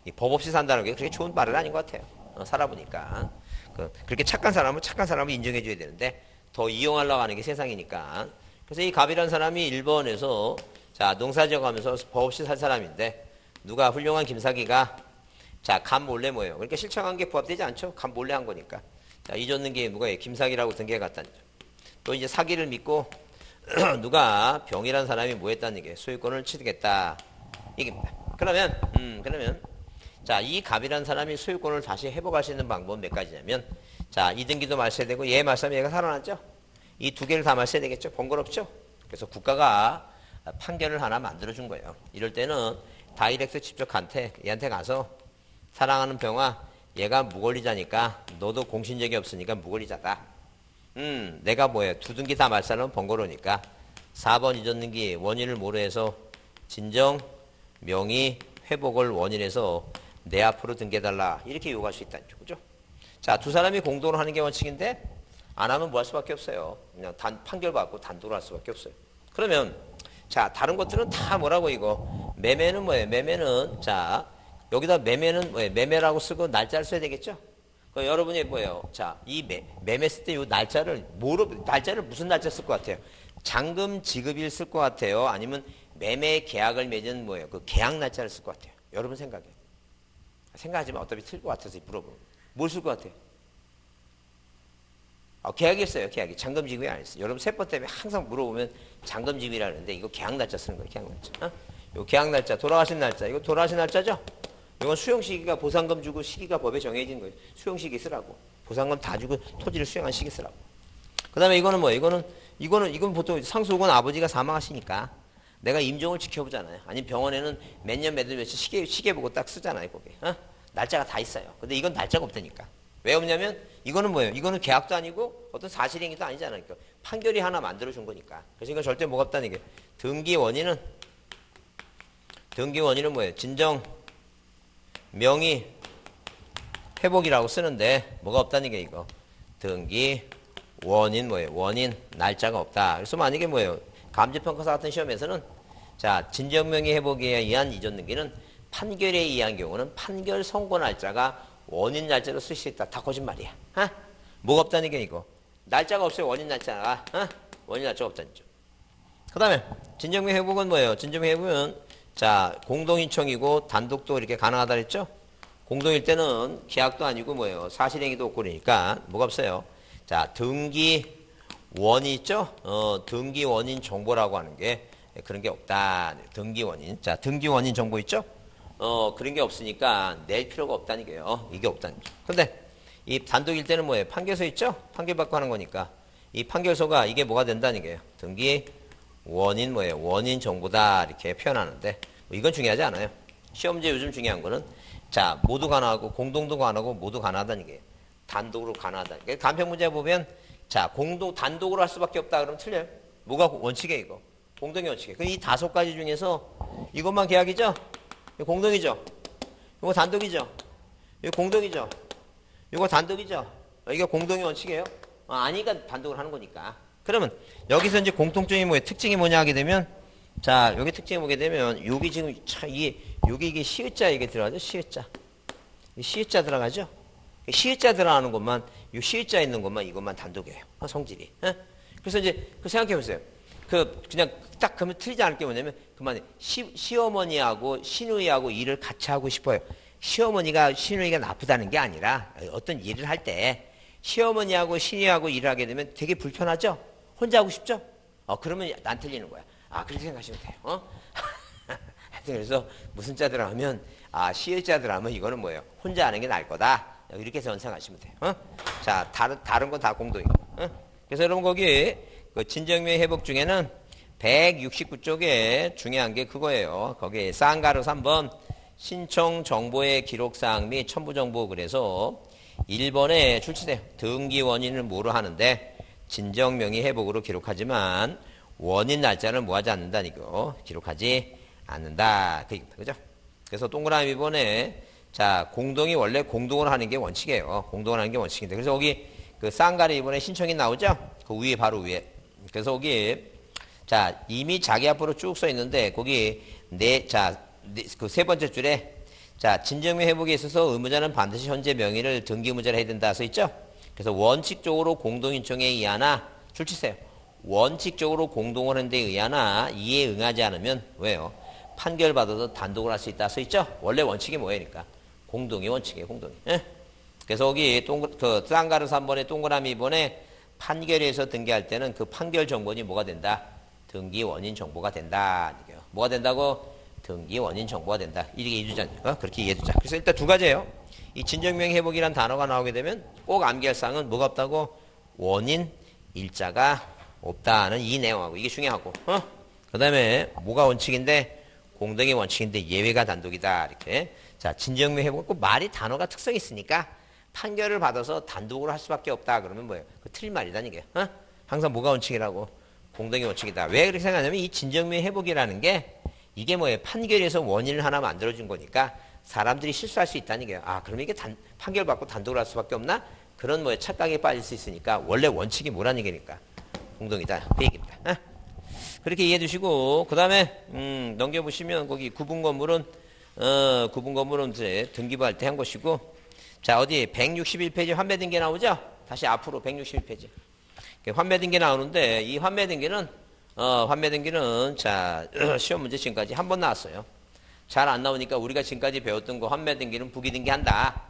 이 법 없이 산다는 게 그렇게 좋은 말은 아닌 것 같아요. 살아보니까. 그렇게 착한 사람은 착한 사람을 인정해줘야 되는데 더 이용하려고 하는 게 세상이니까. 그래서 이 갑이라는 사람이 1번에서 자, 농사지어 가면서 법 없이 살 사람인데 누가 훌륭한 김사기가 자, 간 몰래 뭐예요? 그러니까 실천한 게 부합되지 않죠? 간 몰래 한 거니까. 자, 잊었는 게 누가 김사기라고 등기해갔다는 거죠. 또 이제 사기를 믿고 누가 병이란 사람이 뭐 했다는 얘기예요? 소유권을 취득했다. 이깁니다. 그러면 자, 이 갑이란 사람이 소유권을 다시 회복할 수 있는 방법은 몇 가지냐면 자, 이등기도 말세야 되고 얘 말세하면 얘가 살아났죠? 이 두 개를 다 말세야 되겠죠? 번거롭죠? 그래서 국가가 판결을 하나 만들어준 거예요. 이럴 때는 다이렉트 직접 얘한테 가서 사랑하는 병아, 얘가 무권리자니까 너도 공신력이 없으니까 무권리자다. 내가 뭐예요? 두 등기 다 말살하면 번거로우니까 4번 잊었는기 원인을 모르해서 진정 명의 회복을 원인해서 내 앞으로 등기해달라. 이렇게 요구할 수 있다는 거죠. 자, 두 사람이 공동으로 하는 게 원칙인데 안 하면 뭐 할 수밖에 없어요. 그냥 판결 받고 단독으로 할 수밖에 없어요. 그러면 자, 다른 것들은 다 뭐라고 이거 매매는 뭐예요? 매매는 자, 여기다 매매는 뭐예요? 매매라고 쓰고 날짜를 써야 되겠죠? 여러분이 뭐예요? 자, 이 매매 쓸 때 이 날짜를 날짜를 무슨 날짜 쓸 것 같아요? 잔금 지급일 쓸 것 같아요? 아니면 매매 계약을 맺은 뭐예요? 그 계약 날짜를 쓸 것 같아요? 여러분 생각해. 생각하지만 어차피 틀 것 같아서 물어보면 뭘 쓸 것 같아요? 계약이 있어요. 계약이 잔금 지급이 안 했어요. 여러분 세번 때문에 항상 물어보면 잔금 지급이라는데 이거 계약 날짜 쓰는 거예요. 계약 날짜. 요 계약 날짜, 돌아가신 날짜. 이거 돌아가신 날짜죠? 이건 수용 시기가 보상금 주고 시기가 법에 정해진 거예요. 수용 시기 쓰라고. 보상금 다 주고 토지를 수용한 시기 쓰라고. 그다음에 이거는 뭐예요? 이건 보통 상속은 아버지가 사망하시니까 내가 임종을 지켜보잖아요. 아니면 병원에는 몇 년 몇 월 며칠 시계 보고 딱 쓰잖아요. 거기. 날짜가 다 있어요. 근데 이건 날짜가 없다니까. 왜 없냐면 이거는 뭐예요? 이거는 계약도 아니고 어떤 사실행위도 아니잖아요. 그러니까 판결이 하나 만들어준 거니까. 그래서 이건 절대 뭐가 없다는 게 등기 원인은 뭐예요? 진정 명의 회복이라고 쓰는데 뭐가 없다는 게 이거 등기 원인 뭐예요? 원인 날짜가 없다. 그래서 만약에 뭐예요? 감지평가사 같은 시험에서는 자, 진정 명의 회복에 의한 이전 등기는 판결에 의한 경우는 판결 선고 날짜가 원인 날짜로 쓸 수 있다. 다 거짓말이야. 뭐가 없다는 게 이거. 날짜가 없어요. 원인 날짜가. 원인 날짜가 없다는 점. 그 다음에 진정명 회복은 뭐예요? 진정명 회복은 자, 공동인청이고 단독도 이렇게 가능하다 그랬죠? 공동일 때는 계약도 아니고 뭐예요? 사실행위도 없고 그러니까 뭐가 없어요? 자, 등기 원이 있죠? 등기 원인 정보라고 하는 게 그런 게 없다. 등기 원인. 자, 등기 원인 정보 있죠? 그런 게 없으니까 낼 필요가 없다는 게요. 이게 없다는 거죠. 근데 이 단독일 때는 뭐예요? 판결서 있죠? 판결 받고 하는 거니까 이 판결서가 이게 뭐가 된다는 게요. 등기 원인 뭐예요? 원인 정보다 이렇게 표현하는데 뭐 이건 중요하지 않아요. 시험 문제 요즘 중요한 거는 자, 모두 가능하고 공동도 가능하고 모두 가능하다는 게 단독으로 가능하다는 게 간편 문제 보면 자, 단독으로 할 수밖에 없다 그러면 틀려요. 뭐가 원칙이에요, 이거? 공동의 원칙이에요. 이 5가지 중에서 이것만 계약이죠? 이거 공동이죠? 이거 단독이죠? 이거 공동이죠? 이거 단독이죠? 이게 공동의 원칙이에요? 아니니까 단독을 하는 거니까. 그러면 여기서 이제 공통점이 뭐예요? 특징이 뭐냐 하게 되면 자, 여기 특징이 보게 되면 여기 지금 이게 시읒자 이게 들어가죠? 시읒자. 시읒자 들어가죠? 시읒자 들어가는 것만 이 시읒자 있는 것만 이것만 단독이에요. 성질이. 그래서 이제 생각해 보세요. 그냥 딱 그러면 틀리지 않을 게 뭐냐면 그만에 시어머니하고 시누이하고 일을 같이 하고 싶어요. 시어머니가 시누이가 나쁘다는 게 아니라 어떤 일을 할 때 시어머니하고 시누이하고 일을 하게 되면 되게 불편하죠? 혼자 하고 싶죠? 그러면 안 틀리는 거야. 그렇게 생각하시면 돼요. 그래서 무슨 자들 하면 시읒자들 하면 이거는 뭐예요? 혼자 하는 게 나을 거다. 이렇게 해서 생각하시면 돼요. 자, 다른 건 다 공동이고. 그래서 여러분 거기 그 진정명 회복 중에는 169쪽에 중요한 게 그거예요. 거기 쌍가루 3번 신청 정보의 기록사항 및 첨부 정보 그래서 1번에 출치돼요. 등기 원인을 뭐로 하는데 진정명의 회복으로 기록하지만 원인 날짜를 뭐하지 않는다 이거 기록하지 않는다 그죠? 그래서 동그라미 2번에 자 공동이 원래 공동을 하는 게 원칙이에요. 공동을 하는 게 원칙인데 그래서 거기 그 쌍가루 2번에 신청이 나오죠? 그 위에 바로 위에 그래서 거기 자 이미 자기 앞으로 쭉 써 있는데 거기 그 세 번째 줄에 자 진정명 회복에 있어서 의무자는 반드시 현재 명의를 등기 의무자로 해야 된다 써 있죠? 그래서 원칙적으로 공동인청에 의하나 출치세요. 원칙적으로 공동을 한 데 의하나 이에 응하지 않으면 왜요? 판결받아도 단독을 할 수 있다 써있죠? 원래 원칙이 뭐예요? 공동이 원칙이에요. 공동이. 예? 그래서 여기 쌍가루 3번에 동그라미 2번에 판결에서 등기할 때는 그 판결 정보는 뭐가 된다? 등기 원인 정보가 된다. 뭐가 된다고? 등기 원인 정보가 된다. 이렇게 이해해주자. 그렇게 이해해주자. 그래서 일단 두 가지예요. 이 진정명 회복이란 단어가 나오게 되면 꼭 암기할 사항은 뭐가 없다고? 원인, 일자가 없다는 이 내용하고 이게 중요하고. 그 다음에 뭐가 원칙인데? 공동의 원칙인데 예외가 단독이다. 이렇게. 자, 진정명 회복은 꼭 말이 단어가 특성이 있으니까 판결을 받아서 단독으로 할 수밖에 없다. 그러면 뭐예요? 그 틀린 말이다. 이게. 항상 뭐가 원칙이라고? 공동의 원칙이다. 왜 그렇게 생각하냐면 이 진정명 회복이라는 게 이게 뭐예요? 판결에서 원인을 하나 만들어준 거니까 사람들이 실수할 수 있다는 거예요. 아, 그러면 이게 판결 받고 단독으로 할 수밖에 없나? 그런 뭐에 착각에 빠질 수 있으니까 원래 원칙이 뭐라는 얘기니까 공동이다. 그 얘기입니다. 그렇게 이해해 주시고 그 다음에 넘겨보시면 거기 구분 건물은 이제 등기부할 때 한 것이고 자 어디 161페이지 환매 등기 나오죠? 다시 앞으로 161페이지 환매 등기 나오는데 이 환매 등기는 자 시험 문제 지금까지 한 번 나왔어요. 잘 안 나오니까 우리가 지금까지 배웠던 거 환매 등기는 부기 등기한다.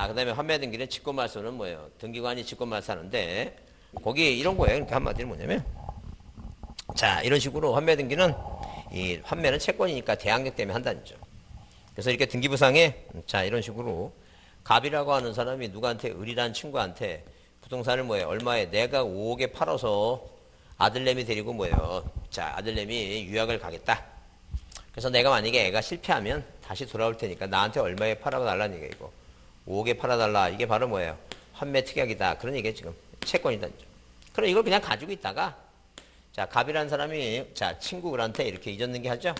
그 다음에 환매 등기는 직권말소는 뭐예요? 등기관이 직권말소하는데 거기 이런 거예요. 그러니까 한마디로 뭐냐면 자 이런 식으로 환매 등기는 이 환매는 채권이니까 대항력 때문에 한다는 거죠. 그래서 이렇게 등기부상에 자 이런 식으로 갑이라고 하는 사람이 누구한테 을이라는 친구한테 부동산을 뭐예요? 얼마에 내가 5억에 팔아서 아들내미 데리고 뭐예요? 자 아들내미 유학을 가겠다. 그래서 내가 만약에 애가 실패하면 다시 돌아올 테니까 나한테 얼마에 팔아달라는 얘기예요. 이거 5억에 팔아달라. 이게 바로 뭐예요? 환매 특약이다. 그런 얘기예요. 지금 채권이다. 그럼 이걸 그냥 가지고 있다가 자 갑이라는 사람이 자 친구 을한테 이렇게 잊었는 게 하죠.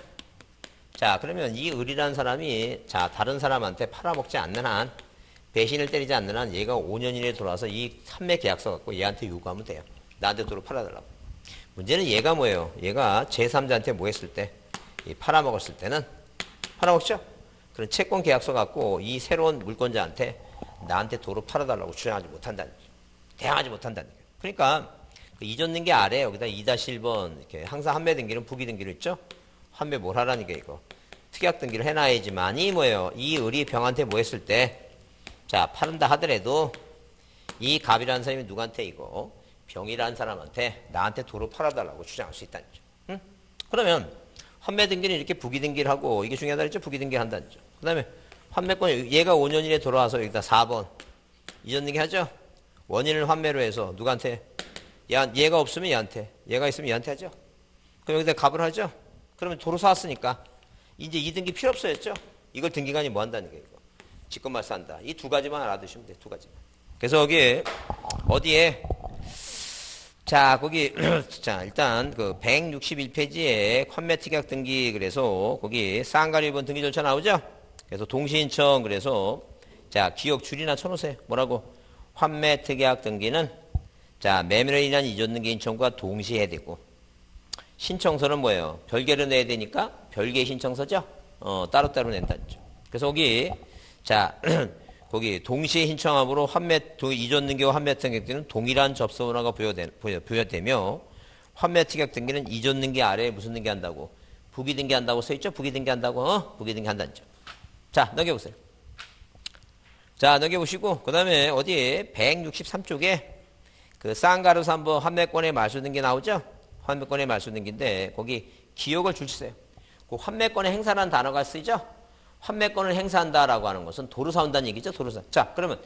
자 그러면 이 을이라는 사람이 자 다른 사람한테 팔아먹지 않는 한 배신을 때리지 않는 한 얘가 5년 이내에 돌아와서 이 판매 계약서 갖고 얘한테 요구하면 돼요. 나한테 도로 팔아달라고. 문제는 얘가 뭐예요? 얘가 제3자한테 뭐 했을 때 이 팔아먹었을 때는 팔아먹죠? 그런 채권 계약서 갖고 이 새로운 물권자한테 나한테 도로 팔아달라고 주장하지 못한다는 거죠. 대항하지 못한다는 거예요. 그러니까 그 잊었는 게 아래 여기다 2-1번 이렇게 항상 환매 등기는 부기 등기로 있죠? 환매 뭘 하라는 게 이거 특약 등기를 해놔야지만이 뭐예요? 이 을이 병한테 뭐 했을 때 자 팔은다 하더라도 이 갑이라는 사람이 누구한테 이거 병이라는 사람한테 나한테 도로 팔아달라고 주장할 수 있다는 거죠. 응? 그러면 환매 등기는 이렇게 부기 등기를 하고 이게 중요하다 그랬죠? 부기 등기를 한다는 거죠. 그 다음에 환매권 얘가 5년 이내 돌아와서 여기다 4번 잊었는 게 하죠? 원인을 환매로 해서 누구한테 얘가 없으면 얘한테 얘가 있으면 얘한테 하죠. 그럼 여기다 갑을 하죠. 그러면 도로 사왔으니까 이제 이 등기 필요 없어졌죠. 이걸 등기관이 뭐 한다는 거예요. 이거. 직권말소한다. 이 두 가지만 알아두시면 돼요. 두 가지만. 그래서 여기 어디에 자 거기 자 일단 그 161페이지에 환매 특약 등기 그래서 거기 쌍가리 1번 등기 절차 나오죠. 그래서 동시인청 그래서 자 기억 줄이나 쳐놓으세요. 뭐라고? 환매 특약 등기는 자 매매로 인한 이전등기 신청과 동시에 해야 되고 신청서는 뭐예요? 별개로 내야 되니까 별개 신청서죠. 따로따로 낸다는 죠. 그래서 거기 자 거기 동시에 신청함으로 이전 등기와 환매 특약 등기는 동일한 접수 문화가 부여되며 환매 특약 등기는 이전 등기 아래에 무슨 등기 한다고? 부기 등기 한다고 써있죠? 부기 등기 한다고? 부기 등기 한다는 점. 자 넘겨보세요. 자 넘겨보시고 그 다음에 어디 163쪽에 그 쌍가루 3번 환매권의 말소 등기 나오죠? 환매권의 말소 등기인데 거기 기억을 주세요. 그 환매권의 행사라는 단어가 쓰이죠? 환매권을 행사한다라고 하는 것은 도로 사온다는 얘기죠. 도로 사. 자 그러면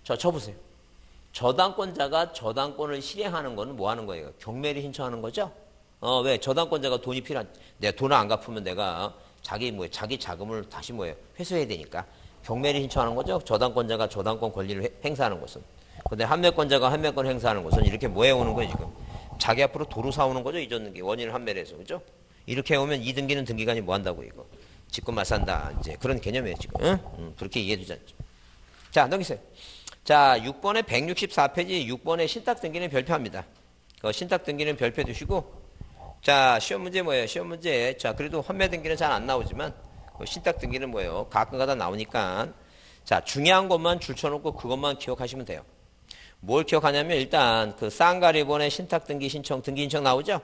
쳐보세요. 저당권자가 저당권을 실행하는 거는 뭐 하는 거예요? 경매를 신청하는 거죠? 왜? 저당권자가 돈이 내가 돈을 안 갚으면 내가 자기 자금을 다시 회수해야 되니까 경매를 신청하는 거죠. 저당권자가 저당권 권리를 행사하는 것은. 근데 환매권자가 환매권 행사하는 것은 이렇게 뭐 해오는 거예요, 지금? 자기 앞으로 도로 사오는 거죠, 이전 등기. 원인을 환매를 해서, 그죠? 이렇게 해오면 이 등기는 등기관이 뭐 한다고, 이거? 직권말소한다. 이제 그런 개념이에요, 지금. 응? 그렇게 이해해주자. 자, 넘기세요. 자, 6번에 164페이지 6번에 신탁 등기는 별표합니다. 신탁 등기는 별표 두시고, 자, 시험 문제 뭐예요? 시험 문제. 자, 그래도 환매 등기는 잘 안 나오지만, 신탁 등기는 뭐예요? 가끔가다 나오니까, 자, 중요한 것만 줄쳐놓고 그것만 기억하시면 돼요. 뭘 기억하냐면 일단 그 쌍가리본의 신탁등기 신청, 등기 신청 나오죠?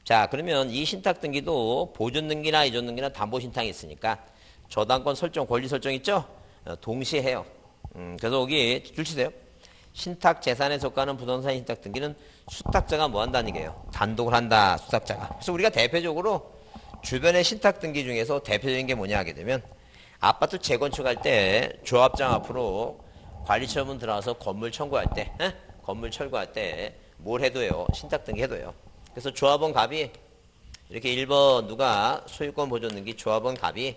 자, 그러면 이 신탁등기도 보존등기나 이전등기나 담보신탁이 있으니까 저당권 설정, 권리 설정 있죠? 동시에 해요. 그래서 여기 줄치세요. 신탁재산에 속하는 부동산 신탁등기는 수탁자가 뭐 한다는 얘기예요? 단독을 한다, 수탁자가. 그래서 우리가 대표적으로 주변의 신탁등기 중에서 대표적인 게 뭐냐 하게 되면 아파트 재건축할 때 조합장 앞으로 관리처분 들어와서 건물 청구할 때, 건물 철거할 때 뭘 해도요? 신탁등기 해도요. 그래서 조합원 갑이 이렇게 1번 누가 소유권 보존등기 조합원 갑이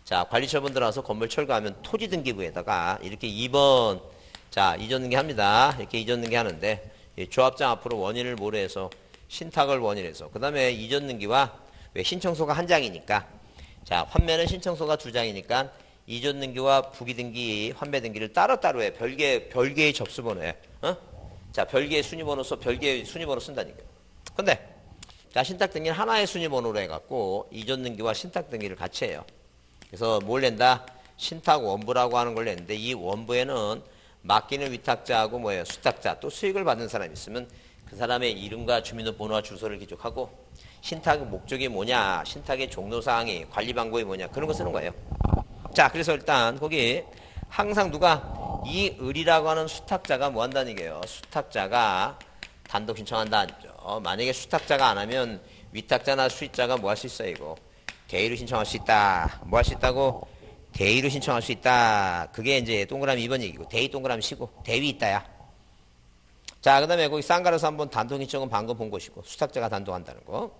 자 관리처분 들어와서 건물 철거하면 토지등기부에다가 이렇게 2번 자 이전등기 합니다. 이렇게 이전등기 하는데 조합장 앞으로 원인을 모래해서 신탁을 원인해서 그 다음에 이전등기와 왜 신청서가 한 장이니까 자 환매는 신청서가 2장이니까 이전등기와 부기등기 환매등기를 따로따로 해. 별개의 접수번호에 자 별개의 순위번호 써 별개의 순위번호 쓴다니까. 근데 자 신탁등기는 하나의 순위번호로 해갖고 이전등기와 신탁등기를 같이 해요. 그래서 뭘 낸다? 신탁원부라고 하는 걸 냈는데 이 원부에는 맡기는 위탁자하고 뭐예요? 수탁자 또 수익을 받는 사람이 있으면 그 사람의 이름과 주민등록번호와 주소를 기록하고 신탁의 목적이 뭐냐, 신탁의 종료사항이, 관리방법이 뭐냐 그런 거 쓰는 거예요. 자 그래서 일단 거기 항상 누가 이 을이라고 하는 수탁자가 뭐 한다는 얘기예요. 수탁자가 단독 신청한다. 만약에 수탁자가 안 하면 위탁자나 수익자가 뭐 할 수 있어요 이거. 대의로 신청할 수 있다. 뭐 할 수 있다고? 대의로 신청할 수 있다. 그게 이제 동그라미 2번 얘기고 대의 동그라미 쉬고 대위 있다야. 자 그 다음에 거기 쌍가로서 한번 단독 신청은 방금 본 것이고 수탁자가 단독한다는 거.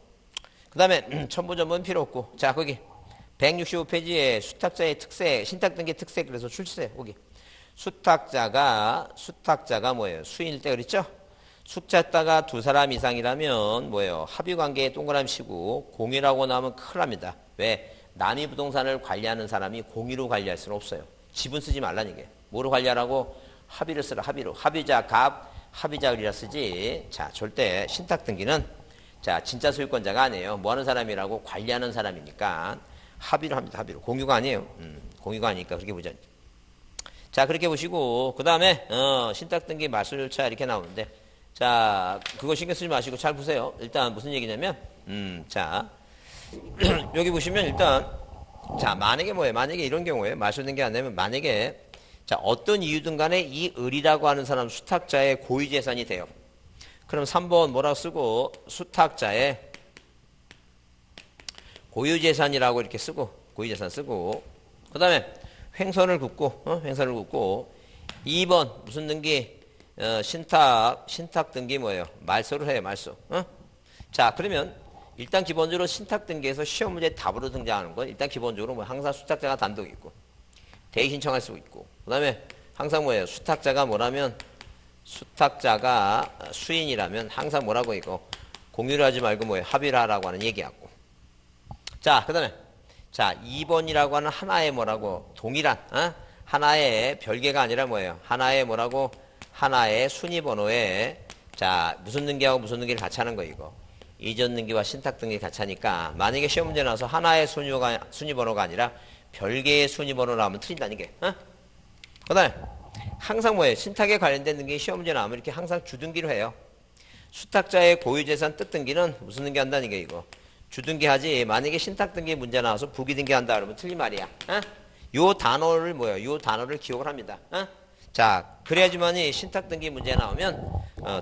그 다음에 첨부점은 필요 없고 자 거기 165페이지에 수탁자의 특색 신탁등기 특색 그래서 출시세 거기 수탁자가 뭐예요? 수인일 때 그랬죠? 숙자자가 2사람 이상이라면 뭐예요? 합의관계에 동그라미 치고 공유라고 나오면 큰일 납니다. 왜? 남이 부동산을 관리하는 사람이 공유로 관리할 수는 없어요. 지분 쓰지 말라는 얘기예요. 뭐로 관리하라고? 합의를 쓰라. 합의로. 합의자 갑, 합의자 을이라 쓰지. 자 절대 신탁등기는 자 진짜 소유권자가 아니에요. 뭐 하는 사람이라고? 관리하는 사람이니까 합의로 합니다. 합의로. 공유가 아니에요. 공유가 아니니까 그렇게 보자. 자 그렇게 보시고 그 다음에 신탁등기 말소 절차 이렇게 나오는데 자 그거 신경 쓰지 마시고 잘 보세요. 일단 무슨 얘기냐면 자 여기 보시면 일단 자 만약에 뭐예요? 만약에 이런 경우에 말소된 게 안 되면 만약에 자 어떤 이유든 간에 이 을이라고 하는 사람 수탁자의 고유재산이 돼요. 그럼 3번 뭐라고 쓰고 수탁자의 고유재산이라고 이렇게 쓰고 고유재산 쓰고 그 다음에 횡선을 긋고 횡선을 긋고 2번 무슨 등기 신탁 등기 뭐예요? 말소를 해요. 말소. 자 그러면 일단 기본적으로 신탁 등기에서 시험 문제 답으로 등장하는 건 일단 기본적으로 뭐 항상 수탁자가 단독 있고 대의 신청할 수 있고 그 다음에 항상 뭐예요? 수탁자가 뭐라면 수탁자가 수인이라면 항상 뭐라고 이거 공유를 하지 말고 뭐예요? 합의를 하라고 하는 얘기하고 자 그 다음에 자 2번이라고 하는 하나의 뭐라고 동일한 하나의 별개가 아니라 뭐예요? 하나의 뭐라고 하나의 순위번호에 자 무슨 등기하고 무슨 등기를 같이 하는 거 이거 이전 등기와 신탁 등기 같이 하니까 만약에 시험 문제 나와서 하나의 순위번호가 아니라 별개의 순위번호로 하면 틀린다는 게 그 다음에 항상 뭐예요? 신탁에 관련된 등기 시험 문제 나오면 이렇게 항상 주등기로 해요. 수탁자의 고유재산 뜻등기는 무슨 등기 한다는 게 이거 주등기 하지 만약에 신탁등기 문제 나와서 부기등기 한다 그러면 틀린 말이야. 요 단어를 뭐예요? 요 단어를 기억을 합니다. 자 그래야지만이 신탁등기 문제 나오면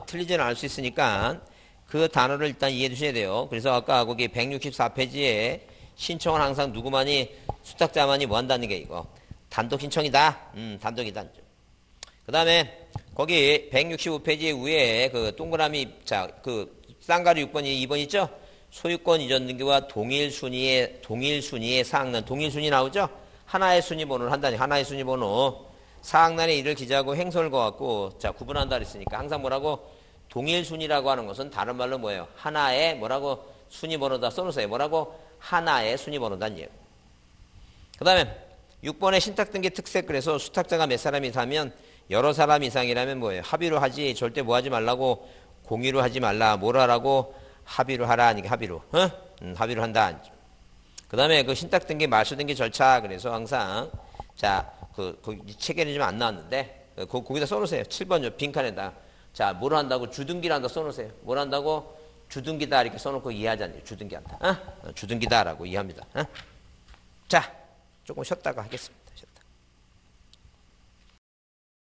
틀리지는 않을 수 있으니까 그 단어를 일단 이해해 두셔야 돼요. 그래서 아까 거기 164페이지에 신청은 항상 누구만이 수탁자만이 뭐 한다는 게 이거 단독 신청이다. 단독이다. 그 다음에 거기 165페이지 위에 그 동그라미 자 그 쌍가루 6번이 2번 있죠? 소유권 이전 등기와 동일 순위의 사항란 동일 순위 나오죠? 하나의 순위 번호를 한다니 하나의 순위 번호 사항란에 이를 기재하고 행선을 거갖고 자 구분한다 그랬으니까 항상 뭐라고 동일 순위라고 하는 것은 다른 말로 뭐예요? 하나의 뭐라고 순위 번호다 써놓으세요. 뭐라고 하나의 순위 번호단 얘기예요. 그 다음에 6번의 신탁등기 특색 그래서 수탁자가 몇 사람 이상이면 여러 사람 이상이라면 뭐예요? 합의로 하지 절대 뭐 하지 말라고 공유로 하지 말라 뭘 하라고 합의로 하라 하니까 합의로 합의로 한다. 그 다음에 그 신탁등기 말소등기 절차 그래서 항상 자 그 책에는 좀 안 나왔는데 거기다 써놓으세요. 7번 빈칸에다. 자, 뭘 한다고? 주둔기를 한다 써놓으세요. 뭘 한다고? 주둔기다 이렇게 써놓고 이해하잖아요. 주둔기 한다. 주둔기다라고 이해합니다. 자, 조금 쉬었다가 하겠습니다.